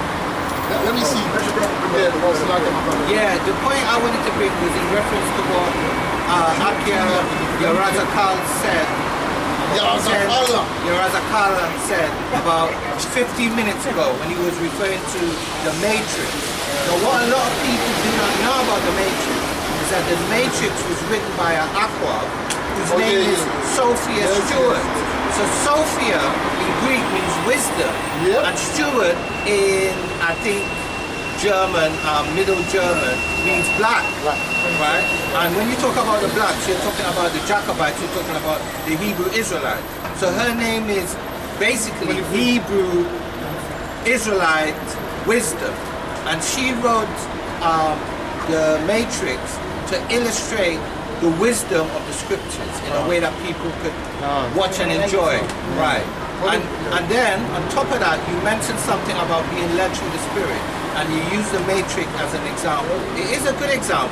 Let me see. Yeah, it's like Yeah, the point I wanted to bring was in reference to what Akia Yarazakal said. Yarazakala said about 15 minutes ago when he was referring to the Matrix. Now, what a lot of people do not know about the Matrix is that the Matrix was written by an aqua whose name is Sophia Stewart. So Sophia in Greek means wisdom, and Stewart in, I think, German, Middle German, means black, right? And when you talk about the blacks, you're talking about the Jacobites, you're talking about the Hebrew Israelites. So her name is basically Hebrew Israelite wisdom. And she wrote the Matrix to illustrate the wisdom of the scriptures in a way that people could watch and enjoy, right? And then on top of that, you mentioned something about being led through the Spirit, and you use the Matrix as an example. It is a good example.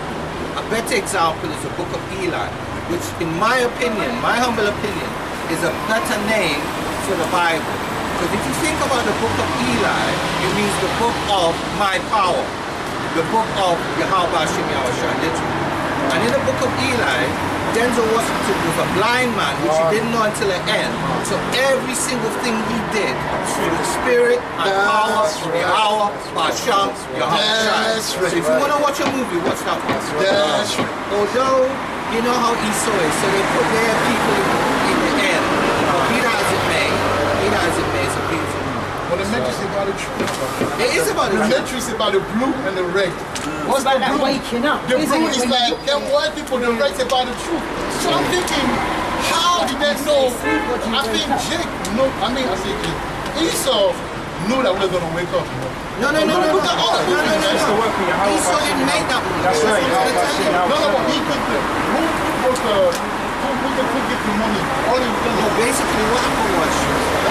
A better example is the Book of Eli, which, in my opinion, my humble opinion, is a better name for the Bible. Because if you think about the Book of Eli, it means the book of my power, the book of Yahweh Hashem Yahushua, literally. And in the Book of Eli, Denzel Washington was a blind man, which he didn't know until the end. So every single thing he did through the Spirit and power of Yahweh Hashem Yahushua. So if you want to watch a movie, watch that one. Although, you know how Esau is, so they put their people in the end. But be that as it may, it's a beautiful movie. But the Matrix is about the truth. It is about The the Matrix is about the blue and the red. What's about the that blue? waking up, The isn't blue it, is when you like them white people, the red is about the truth. So I'm thinking, how did they know? I think Jake, no, I say Jake. Esau knew that we're gonna wake up. No. Look at all the movies, man. That's the work of Yahweh Esau Hashem didn't make that movie. That's right, That's Yahweh what I'm Hashem telling you. No, Yahushua. but he could who get the money? All he No, done. basically what happened was,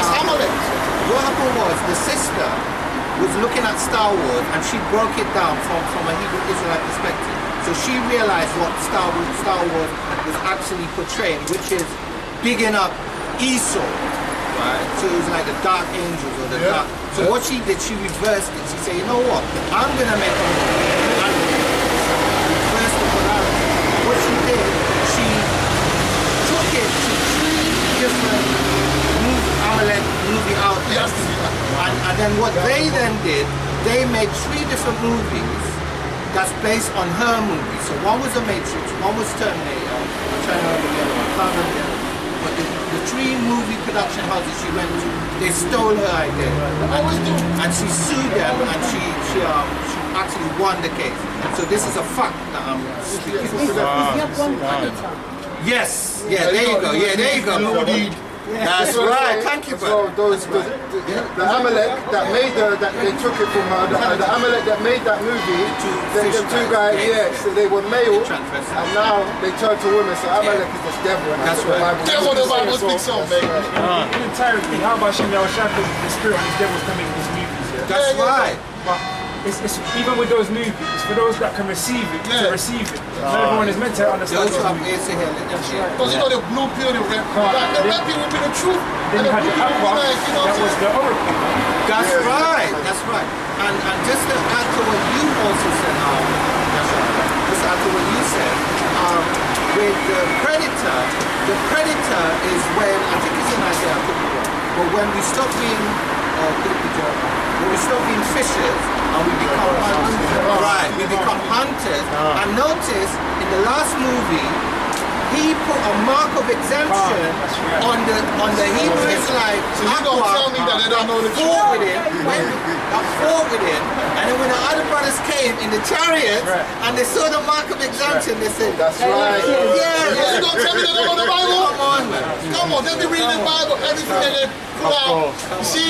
That's Amalek. what happened was the sister was looking at Star Wars and she broke it down from a Hebrew Israelite perspective. So she realized what Star Wars was actually portraying, which is bigging up Esau, right? So it was like the dark angels or the dark. So what she did, she reversed it. She said, you know what? I'm gonna make a movie. And reversed the polarity. What she did, she took it to 3 different Amalek movie outlets. And then what they then did, they made 3 different movies that's based on her movie. So one was The Matrix, one was Terminator, I'm trying to remember the other one, I can't remember the other one. But the 3 movie production houses she went to, they stole her idea. And she sued them and she actually won the case. So this is a fact that I'm speaking about. Yes, yeah, there you go, there you go. That's right, thank you, So brother. the Amalek that made that they took it from her, the Amalek that made that movie, the 2 guys, so they were male, and now they turned to women. So Amalek is the devil. And That's right. That's what the Bible speaks of, man. In entirety, how about Hashem Yahushua, the spirit and his devils come in these movies? Yeah? That's right. But it's even with those movies, it's for those that can receive it, to receive it. Not everyone is meant to understand Those who those have movies. ears to hear, let them hear. Because you know the blue pill, the red pill. The red pill will be the truth. Then And you the had blue the pill will be aqua, like, you know that what was I'm the oracle. That's right. That's right. And just to add to what you also said, that's right. Just to add to what you said, with the predator is when, I think it's in Isaiah, I could be wrong, but when we stop being, when we stop being fishers and we become hunters. Right, we become hunters. And notice, in the last movie, he put a mark of exemption on the Hebrew Israelite. So you gonna tell me that they don't know the truth? Fought with him, fought with him, and then when the other brothers came in the chariot and they saw the mark of exemption, they said, That's right. yeah, You gonna tell me they don't know the Bible? come on, man. Come on, they be reading the Bible, everything that they pull out. You see,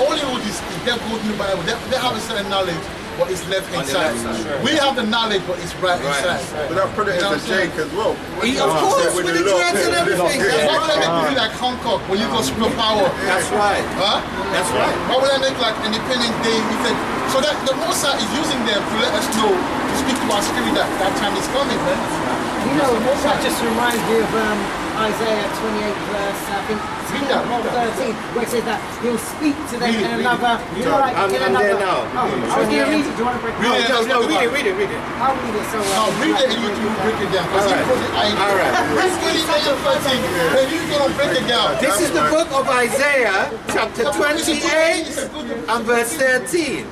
Hollywood is they go to the Bible. They have a certain knowledge, but it's left inside. We have the knowledge, but it's right inside. But that predator is a Jake as well. Of course, with the dreads and everything. Why would I make you feel like Hancock when you go super power? That's right. Huh? That's right. Why would I make like Independence Day? So that the Mosai is using them to let us know, to speak to our spirit that time is coming, man. You know, that just reminds me of Isaiah 28 verse, I think, 13, where it says that he'll speak to them in another, you know, like in I'm another. there now. Oh, I was going to read it. Do you want to break it down? No, read it. I'll read it. So, Now read it and you break it down. Because he put it, All right. He's getting everything, and you're gonna break it down. This is the book of Isaiah, chapter 28 and verse 13.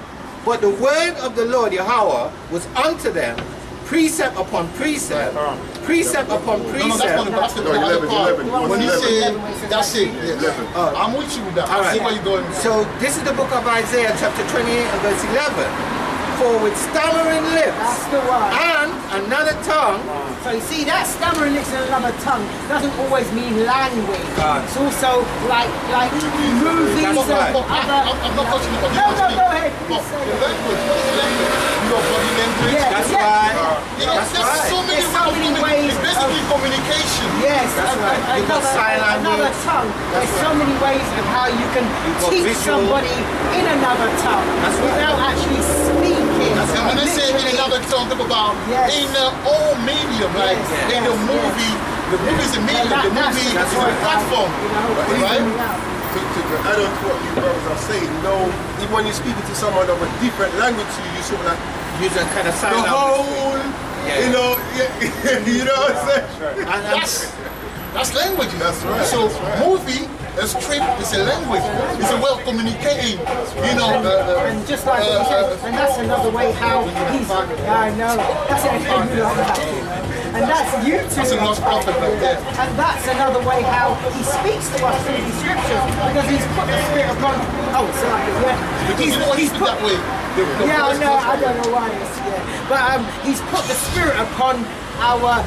But the word of the Lord Yahweh was unto them, precept upon precept, precept upon No, precept. that's the other part. When you say, that's it. Yes. I'm with you with that. All I see right. where you're going. So this is the book of Isaiah, chapter 28 and verse 11. For with stammering lips that's the one. and another tongue, So you see, that stammering lips and another tongue doesn't always mean language. God. It's also like movies and That's right. other. I'm not touching it. No, go ahead. But the language, what is the language? You know, body language. Yeah. that's right. You know, That's there's right. so many There's so many ways It's basically communication. Yes, That's right. You've got sign another language. tongue. There's so many ways of how you can got teach visual. somebody in another tongue That's right. without actually speaking. And when they say in Literally. another tongue, talk about Yes. in the old medium, like Yes, in the yes, movie, the movie is a medium, the movie that's is a right. platform. You know, Right? To add on to what you brothers are saying, you know, even when you're speaking to someone of a different language to you, you sort of like Use a kind of sign the language. whole, Yeah. you know, you know what I'm saying? That's language. That's right, So that's right. movie, a script is a language. It's a way of communicating. You know, and just like what you said, and that's another way how he's. I know. That's it. You like that, man. And that's you two. That's a lost prophet right there. And that's another way how he speaks to us through these scriptures because he's put the spirit upon. Oh, sorry. Yeah. because you know what he's put that way. Yeah, I know. I don't know why. But he's put the spirit upon our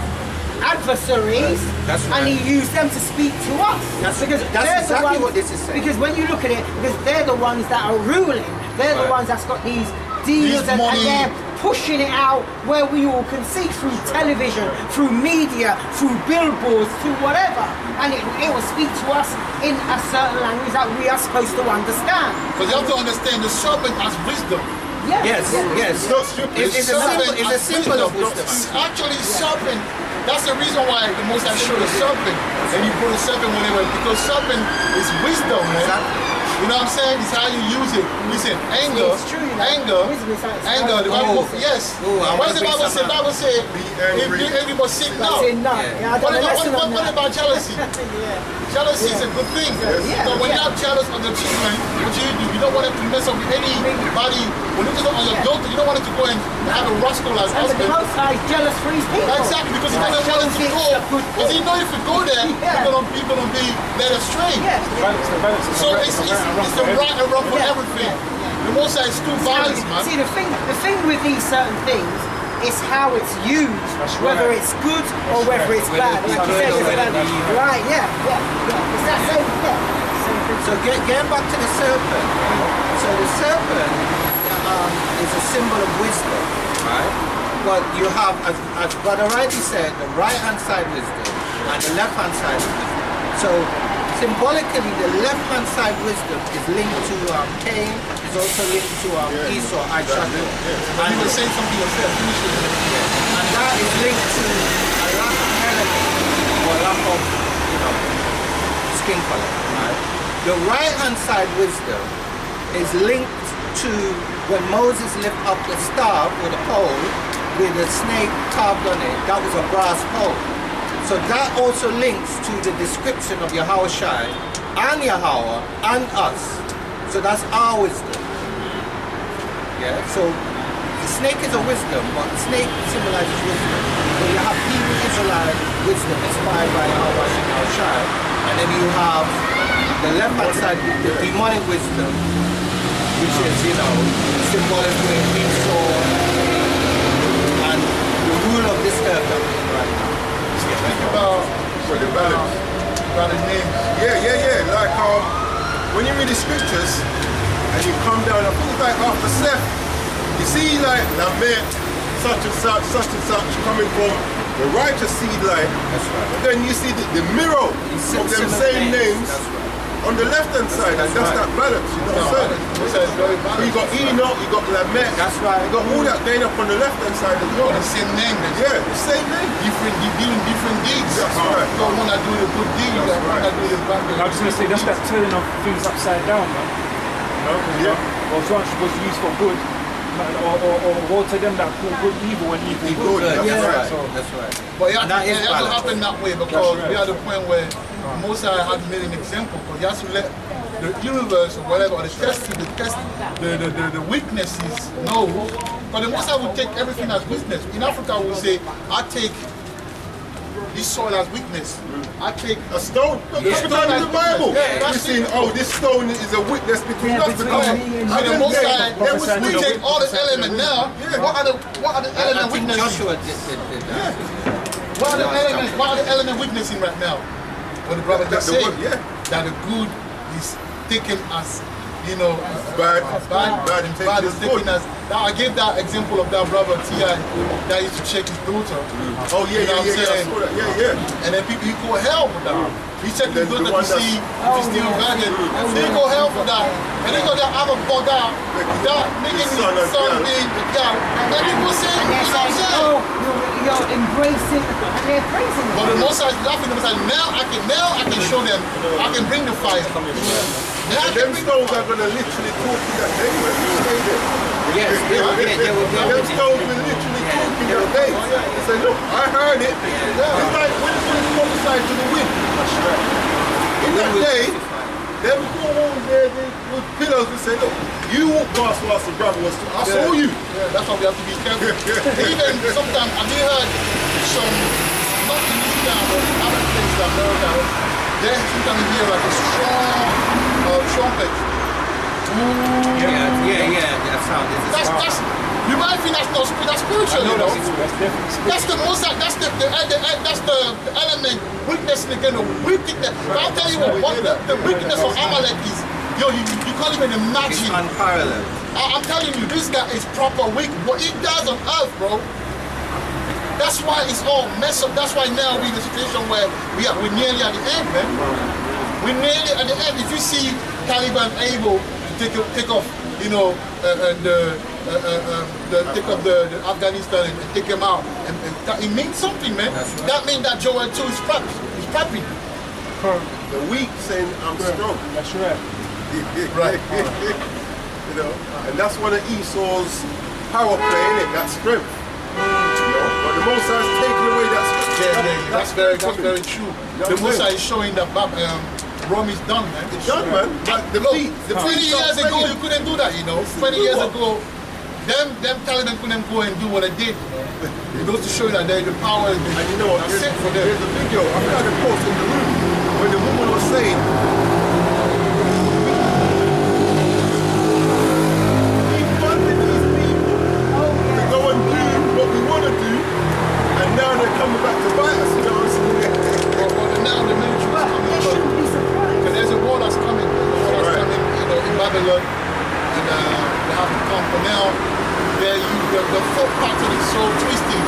adversaries, That's right. and he used them to speak to us. That's because exactly they're the what ones, this is saying. Because when you look at it, because they're the ones that are ruling. They're the Right. ones that's got these deals, These and money. they're pushing it out where we all can see through television, through media, through billboards, through whatever, and it will speak to us in a certain language that we are supposed to understand. Because you have to understand the serpent has wisdom. Yes. It's not stupid. It's a symbol of wisdom. Actually, serpent. That's the reason why the Most High showed the serpent, and you put a serpent whenever, because serpent is wisdom, man. Exactly. You know what I'm saying? It's how you use it. Listen, anger, It's true, you know. anger, Wisdom is how it's anger. The done. Bible, yes. Oh, I What wanna does the bring Bible say? some The Bible say, if angry. you angry but sin But not. say no. Yeah, I What don't about, lesson on what that. about jealousy? Yeah. Jealousy is a good thing. Yeah, But when yeah. you're not jealous of your children, what you do, you don't want them to mess up with anybody. When you're just on your Yeah. daughter, you don't want them to go and have a rascal as And the husband. Most High is jealous for his people. Exactly, because he doesn't want them to Shows go. it's a good Because he knows if you go there, Yeah. you're gonna be led astray. Yeah. Balance is So the it's right and wrong the for everything. right and wrong for Yeah. everything. Yeah. The Most High is too balanced, man. See, the thing with these certain things is how it's used, That's whether right. it's good or whether it's Whether bad. it be Like you good said, or it's whether bad. it be evil. Right? Yeah. It's that same. Yeah. Same thing. So getting back to the serpent. So the serpent is a symbol of wisdom, right? But you have, as Brother Righty said, the right hand side wisdom and the left hand side wisdom. So symbolically, the left-hand side wisdom is linked to Cain, is also linked to Esau, Ishak. And you were saying something yourself, finish it. And that is linked to a lack of melanin or lack of, skin color. Right? The right-hand side wisdom is linked to when Moses lifted up the staff with a pole with a snake carved on it. That was a brass pole. So that also links to the description of Yahweh Shai and Yahweh and us. So that's our wisdom. Yeah. So the snake is a wisdom, but the snake symbolizes wisdom. So you have Hebrew Israelite wisdom inspired by Yahweh and Yahweh Shai, and then you have the left hand side, the demonic wisdom, which is symbolic with Esau and the rule of this earth that we're in right now. Speak about the balance. about his name. Yeah. Like when you read the scriptures and you come down, I think it's like after Seth, you see like Lamech, such and such coming from the righteous seed line. That's right. But then you see the mirror of them same names on the left hand side, and that's that balance, you know what I'm saying? So you got Enoch, you got Lamech, That's right. you got all that going up on the left hand side as well. The same name. Yeah, the same name. You're doing different deeds. That's right. You don't want to do the good deed, you don't want to do the bad deed. I was going to say, that's that turning of things upside down, man. Yeah. What's once supposed to use for good, or woe to them that call good evil and evil good. Good, That's yeah. right. So, That's right. But it And that is has to balance. happen that way because right. we are at the point where Moses had made an example, because he has to let the universe or whatever, or the weaknesses know. But the Moses will take everything as weakness. In Africa, we say, I take this soil as weakness. I take A stone? Look, Yeah. every time in the Bible, Yeah, we're that's saying, it. this stone is a witness between us. Because And the Most High, Prophesy we to take the- all the element now. What are the I element think weaknesses? Joshua did that. What are the element weaknessing right now? What the brother just The said, good, yeah. that the good is taken as Bad, bad taken is as taken good. as. Now I gave that example of that brother T.I. that used to check his daughter. Oh, yeah, You know what I'm I saying? saw that. Yeah. And then people, he go hell for that. He checked his The daughter one to see if he's still valid. He go hell for that. And then go there, have a bug out. That making his Son of son God. being the guy. And people say, you know what I'm saying? Oh, you're embracing, and they're praising But it. the Most High is laughing. The Most High, now I can show them. I can bring the fire. Now I And can them bring stones are going to literally talk to that day when you stay there. Yes, they will Them stones will literally talk in your face. They say, look, I heard it. It's like when it's prophesied to the wind. In that day, them stones there, with pillars will say, look, you walk past whilst the brother was I saw you. Yeah, that's why we have to be careful. Even sometimes, have you heard some, not in this town, but in other places in America, there sometimes you hear like a strong trumpet. Yeah, that sound is That's, you might think that's not that's spiritual, you know. that's definitely That's the most, that's the element, weakness again, the wickedness. But I'll tell you what the wickedness of Amalek is, you can't even it's imagine. unparalleled. I'm telling you, this guy is proper wicked. What he does on earth, bro. That's why it's all messed up. That's why now we're in a situation where we're nearly at the end, man. We're nearly at the end. If you see Taliban able to take off, take off the Afghanistan and take him out, and that, it means something, man. Right. That means that Joel too is prepped. He's prepping. The weak saying, I'm strong. That's right. Right. You know, and that's one of Esau's power play, innit? That strength. You know, but the Most High is taking away that strength. Yeah, that's very true. The Most High is showing that Rome is done, man. It's done, man. Like the Look, feet. 20 years ago you couldn't do that, you know. 20 years ago, them Taliban couldn't go and do what they did. It goes to show you that there is the power. And you know what? That's it for them. There's a video. I think I had a post in the room when the woman was saying, we funded these people to go and do what we want to do, and now they're coming back to bite us. You know what I'm saying? But now the military is coming. They shouldn't be surprised. But there's a war that's coming. There's a war that's coming, in Babylon, and they have to come. But now, the full pattern is so twisted.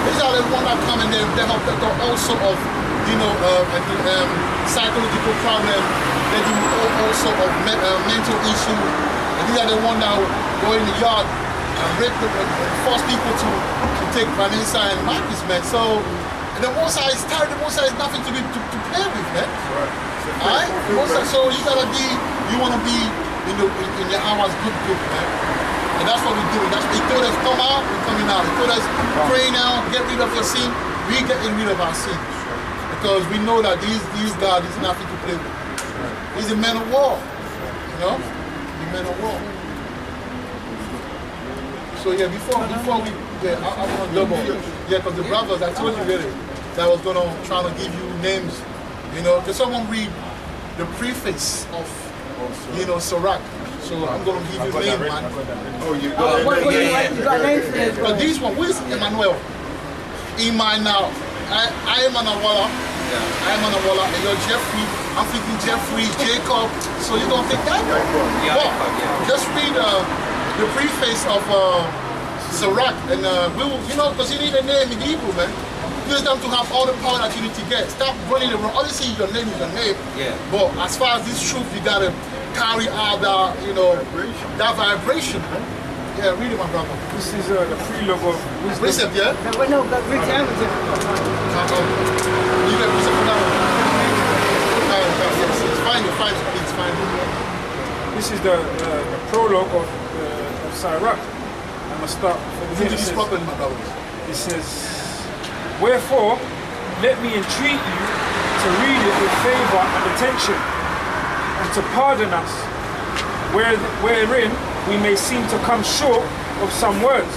These are the ones that come and they have got all sort of psychological problem, they do all sort of mental issues. And these are the ones that go in the yard and rape force people to take Vanessa and Marcus, man. So the Most High is tired. The Most High is nothing to play with, man. Alright? So you want to be in your hours good, man. And that's what we're doing. That's what he told us, come out, we're coming out. He told us, pray now, get rid of your sin. We're getting rid of our sin. Because we know that these God is nothing to play with. He's a man of war. You know? He's a man of war. So yeah, before we, I want to double. Yeah, because the brothers, I told you really, that I was going to try to give you names. You know, can someone read the preface of, Sirach? So I'm going to give you a name, man. Oh, you got You got a name for it? But this one, who is Emmanuel? Emmanuel. I am Anawala. I am Anawala. And you're Jeffrey. I'm thinking Jeffrey, Jacob. So you're going to take that? Well, just read the preface of Sirach. And we'll, because you need a name in Hebrew, man. Use them to have all the power that you need to get. Stop running around. Obviously, your name is your name. Yeah. But as far as this truth, you got to carry out that, that vibration. Yeah, read it, my brother. This is the prelude of wisdom. Precept, yeah? No, but read it out. You get precept for that one. Yes, it's fine, it's fine. This is the prologue of Sirach. I'm going to start from here. This properly, my brother. It says, wherefore, let me entreat you to read it with favor and attention, and to pardon us, wherein we may seem to come short of some words,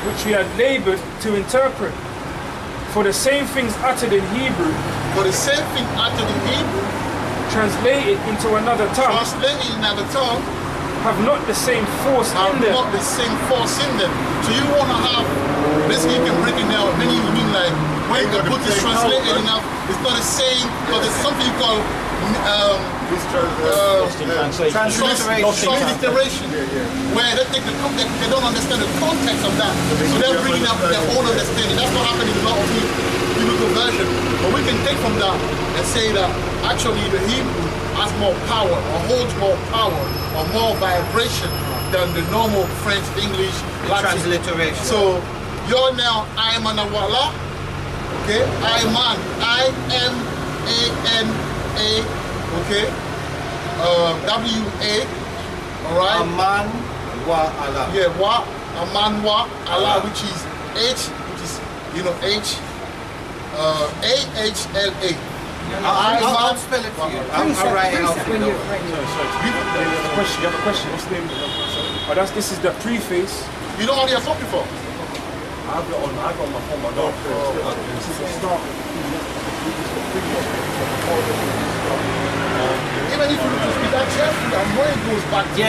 which we had labored to interpret. For the same things uttered in Hebrew, translated into another tongue, have not the same force in them. So you want to have, basically you can break it down, meaning you mean like, when the book is translated enough, it's not the same, because there's something called transliteration, where they don't understand the context of that. So they're bringing up their own understanding. That's what happened in a lot of biblical versions. But we can take from that and say that actually the Hebrew has more power, or holds more power, or more vibration than the normal French, English, Latin. Transliteration. So you're now Ayman Awala, okay? Ayman, I-M-A-N-A, okay? W-A, all right? Aman wa Allah. Yeah, wa, Aman wa Allah, which is H, which is, H, A-H-L-A. I'll spell it for you. I'll write it out for you. You have a question? What's the name? This is the preface. You know how they are talking for? I've got on my phone, my dog. Even if you look to speak that Jeffrey, I'm more it goes back to Yeah.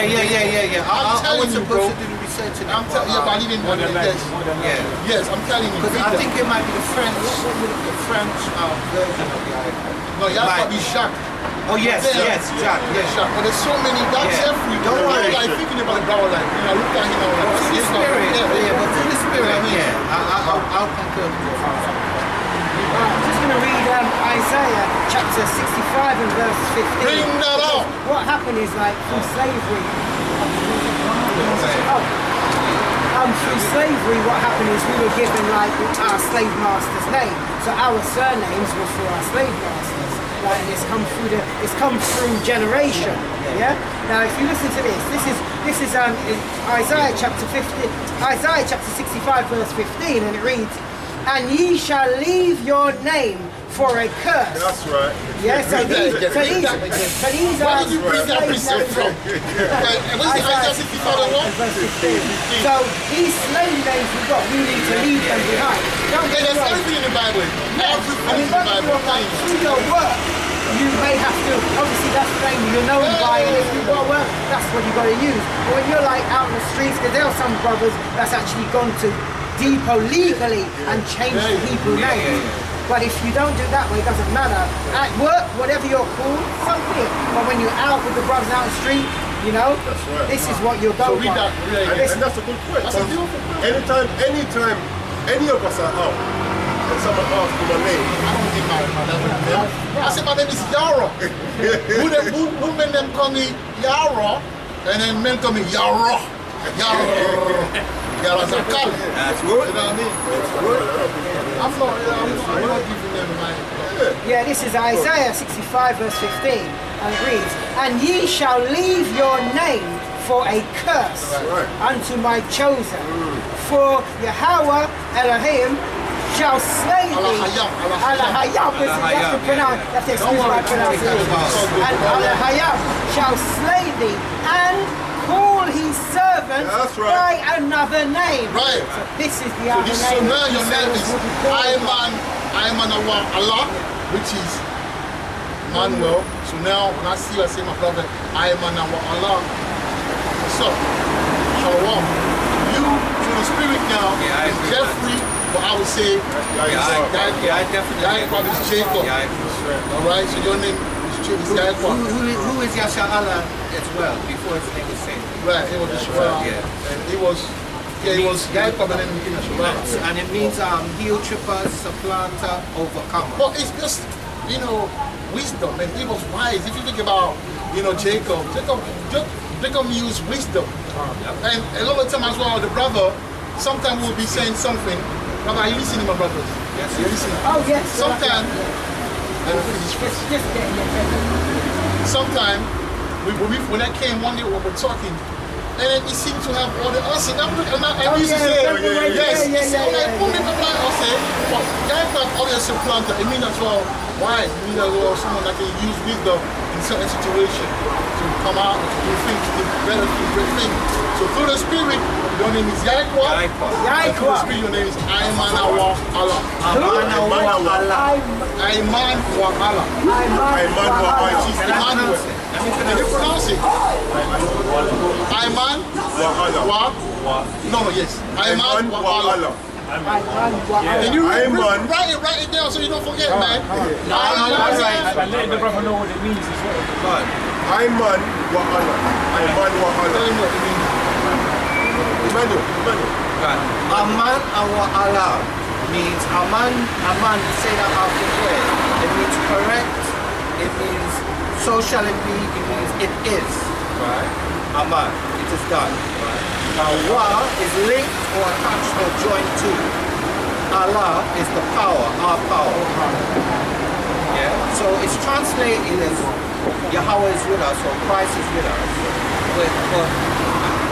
I was you, supposed bro. to do the research. I'm telling you, but I didn't want to Yes, I'm telling you. Because I think it might be the French version of the iPhone. No, you have to be Jacques. Oh yes, Yeah. Jack. Yeah, Jacques. But there's so many. That's Yeah. Jeffrey. Don't worry. Like thinking about that, like, I look at him, I was like, Through the spirit, but through the spirit, I'll concur with you. I'm just going to read Isaiah chapter 65 and verse 15. Bring that out. What happened is through slavery. Through slavery, what happened is we were given our slave master's name. So our surnames were for our slave masters. It's come through generation. Yeah. Now, if you listen to this is Isaiah chapter 65 verse 15, and it reads, "And ye shall leave your name for a curse." That's right. Yeah. So these Where did you bring that precept from? Where's the Isaiah 65 and what? verse 15. So these slave names we need to leave them behind. Don't get There's me wrong. everything in the Bible. Everything in the Don't get me Bible. wrong, through your work, you may have to, obviously that's the name you're known by, and if you've got to work, that's what you've got to use. But when you're out in the streets, because there are some brothers that's actually gone to depot legally and changed the Hebrew name. But if you don't do it that way, it doesn't matter. At work, whatever you're called, something. But when you're out with the brothers out on the street, That's right. this is what you'll go read by. that. And that's a good point. That's a beautiful point. Anytime any of us are out, when someone asks me my name, I don't give my name. I say my name is Yara. Women them call me Yara, and then men call me Yara. Yara's a color. That's good. You know what I mean? I'm not giving them my. Yeah, this is Isaiah 65 verse 15, and it reads, "And ye shall leave your name for a curse unto my chosen, for Yahweh Elohim shall slay thee." Alahayam, you have to pronounce, you have to excuse my pronunciation. "And Alahayam shall slay thee, and call his servants by another name." Right. So this is the other So name. now your name is Ayman Allah, which is Manuel. So now when I see you, I say my brother Ayman Allah. So, Shalom. You to the spirit now is Jeffrey, but I would say Yaakov is Jacob. Alright, so your name is Yaakov. Who is Yasha Allah as well, before his name was changed? Right, it was Ishmael. Yeah. And it was Yaakov and then it became Ishmael. And it means heel tripper, supplanter, overcomer. Well, it's just, wisdom, and he was wise. If you think about, Jacob used wisdom. And a lot of time as well, the brother, sometimes will be saying something. Brother, are you listening, my brothers? Yes. You're listening. Oh yes. Sometimes, let me finish first. Just get Sometimes, when I came one day, we were talking, and then he seemed to have all the answers. And I used to say, yes. He said, well, Yaakov always a planter. It means as well, why? It means as well someone that can use wisdom in certain situations to come out and to do things, to do better, to do great things. So through the spirit, your name is Yaakov. And through the spirit, your name is Ayman Allah. Ayman wa Allah. Which is Emmanuel. Can you pronounce it? Ayman wa yes. Ayman wa Allah. And you write it down so you don't forget, man. And letting the brother know what it means as well. Ayman wa Allah. Ayman wa Tell Allah. him what it means. Emmanuel. Aman awa Allah means Aman, say that after prayer. It means correct, it means so shall it be, it means it is. Right? Aman, it is done. Right? Now wa is linked or attached or joined to. Allah is the power, our power. Yeah? So it's translated as Yahweh is with us or Christ is with us. But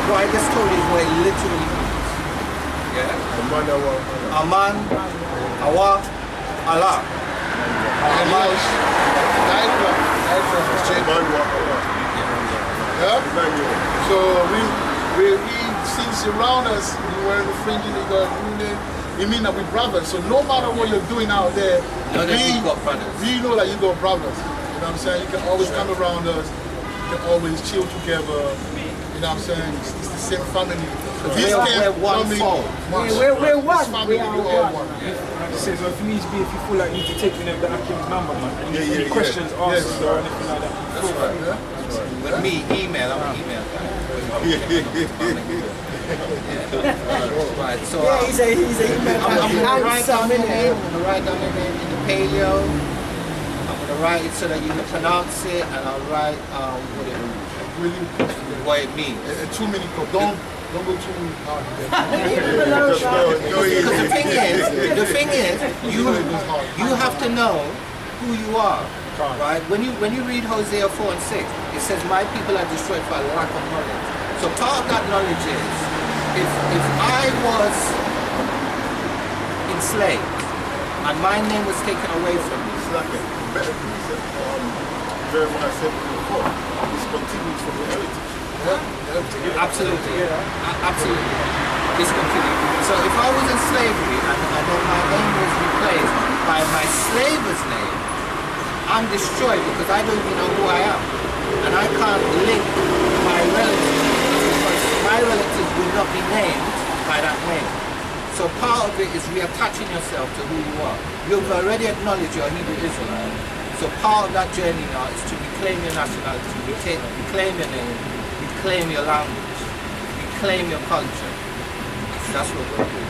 what I just told you is what it literally means. Yeah? Aman, Awa, Allah. Aman. Yeah? So we since around us, we were in the fringes, we got rooted. It means that we're brothers. So no matter what you're doing out there, we know that you got brothers. You know what I'm saying? You can always come around us. You can always chill together. You know what I'm saying? It's the same family. We're one fold. We're one. Family, We are all one. one. Like I said, so if needs be, if you feel like you need to take the Akim's number, man, and any questions asked or anything like that. That's right, yeah? With me, email, I'm an email guy. Right, so He's a I'm gonna write down the handsome, name, innit? I'm gonna write down the name in the paleo. I'm gonna write it so that you can pronounce it, and I'll write what it means. Too many people. Don't go too hard. Because the thing is, you have to know who you are, right? When you read Hosea 4 and 6, it says, "My people are destroyed for lack of knowledge." So part of that knowledge is, if I was enslaved and my name was taken away from me, It's like a better precept. Jeremiah said before. This continues from the heritage. absolutely, absolutely, discontinued. So if I was in slavery and then my name was replaced by my slaver's name, I'm destroyed because I don't even know who I am. And I can't link my relatives because my relatives will not be named by that name. So part of it is reattaching yourself to who you are. You've already acknowledged you're a Hebrew Israelite. So part of that journey now is to reclaim your nationality, reclaim your name, reclaim your language, reclaim your culture. That's what we're doing.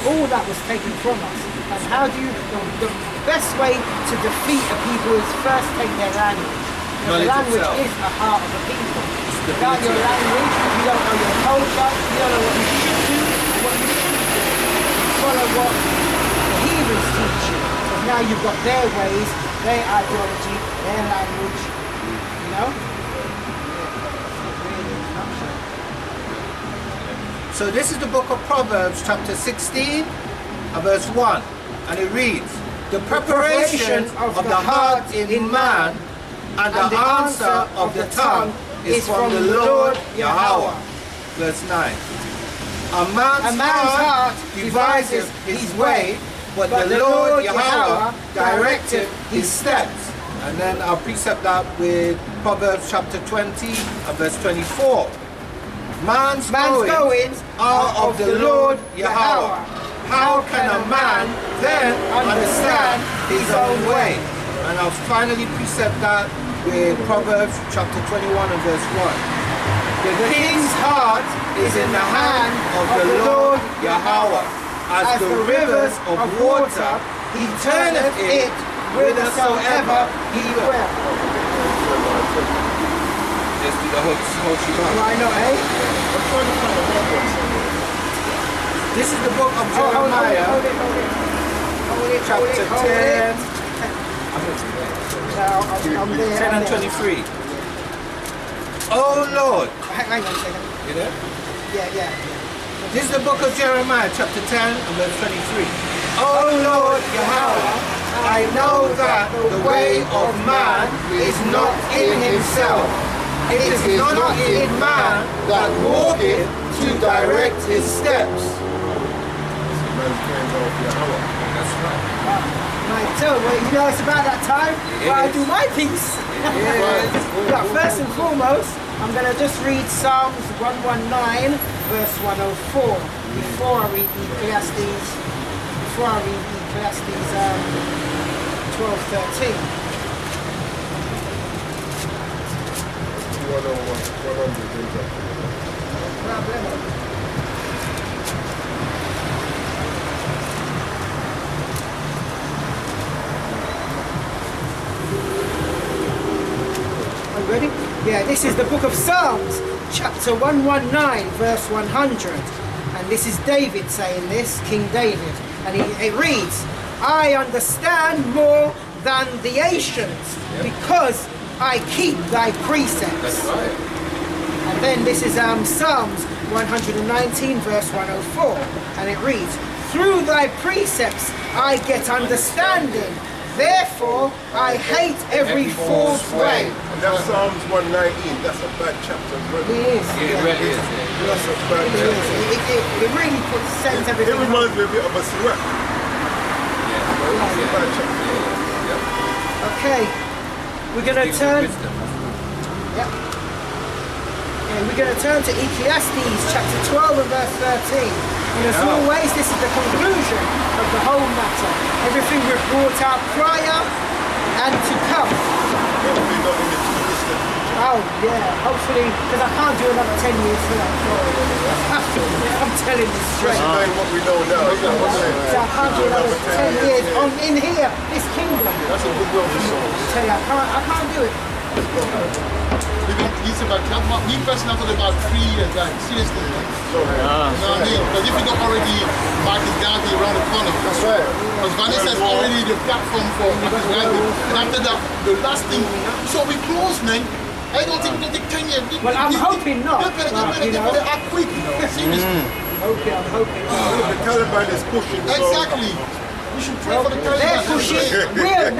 All that was taken from us. And how do you, the best way to defeat a people is first take their language. Because the language is the heart of the people. Without your language, you don't know your culture, you don't know what you should do, what you shouldn't do. You follow what the heathens teach you. Because now you've got their ways, their ideology, their language, you know? So this is the book of Proverbs, chapter 16, verse 1. And it reads, the preparation of the heart in man and the answer of the tongue is from the Lord Yahweh. Verse 9. A man's heart devises his way, but the Lord Yahweh directed his steps. And then I'll precept that with Proverbs chapter 20 and verse 24. Man's goings are of the Lord Yahweh. How can a man then understand his own way? And I'll finally precept that with Proverbs chapter 21 and verse 1. The king's heart is in the hand of the Lord Yahweh. As the rivers of water, he turneth it whithersoever he will. Just do the whole shebang. Why not, eh? This is the book of Jeremiah, chapter 10. I'm there, 10 and 23. Oh Lord. Hang on a second. You there? Yeah. This is the book of Jeremiah, chapter 10 and verse 23. Oh Lord Yahweh, I know that the way of man is not in himself. It is not in man that walketh to direct his steps. That's right. Right, so, well, you know, it's about that time where I do my piece. But first and foremost, I'm going to just read Psalms 119, verse 104, before I read Ecclesiastes 12:13. 101. Ready? Yeah, this is the book of Psalms, chapter 119, verse 100. And this is David saying this, King David. And it reads, I understand more than the ancients because I keep thy precepts. That's right. And then this is Psalms 119, verse 104. And it reads, through thy precepts I get understanding. Therefore, I hate every false way. And that's Psalms 119. That's a bad chapter. It is. It really is. That's a bad chapter. It really puts sense everything. It reminds me a bit of a Sirach. It's a bad chapter. Okay, we're going to turn. Yep. Yeah, we're going to turn to Ecclesiastes chapter 12 and verse 13. And as always, this is the conclusion of the whole matter. Everything we've brought out prior and to come. Hopefully not in the too distant future. Oh yeah, hopefully, because I can't do another 10 years for that. I'm telling you straight. Especially knowing what we know now. So I can't do another 10 years in here, this kingdom. That's a good world for souls. I tell you, I can't do it. Me personally, I thought about 3 years, like, seriously. You know what I mean? Because if you don't already Marcus Garvey around the corner. That's right. Because Vanessa is already the platform for Marcus Garvey. And after that, the last thing, so we close, man. I don't think it'll take 10 years. Well, I'm hoping not. They better act quick. Seriously. I'm hoping. The Taliban is pushing. So Exactly. We should pray for the Taliban. They're pushing. We're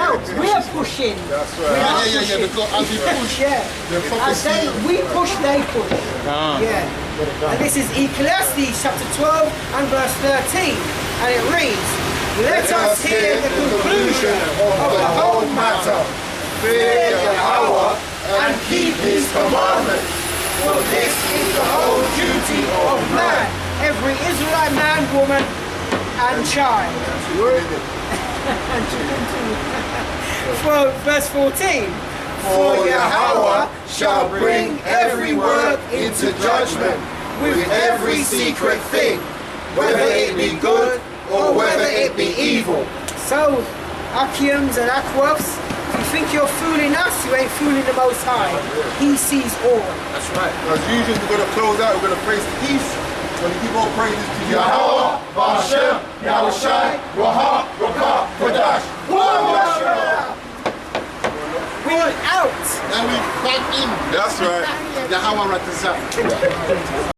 pushing. that's right. Yeah. Because as we push, Yeah. the prophecy. We push, they push. Yeah. And this is Ecclesiastes chapter 12 and verse 13. And it reads, let us hear the conclusion of the whole matter. Fear Yahweh and keep his commandments. For this is the whole duty of man. Every Israelite man, woman, and child. For verse 14. For Yahweh shall bring every work into judgment with every secret thing, whether it be good or whether it be evil. So, Akiums and Aquas, if you think you're fooling us, you ain't fooling the Most High. He sees all. That's right. As usual, we're going to close out, we're going to praise the peace. We're going to give all praises to Yahweh, Ba'ashem, Yahushai, Raha, Rakah, Kodash. We out. And we back in. That's right. Yahweh Ratazah.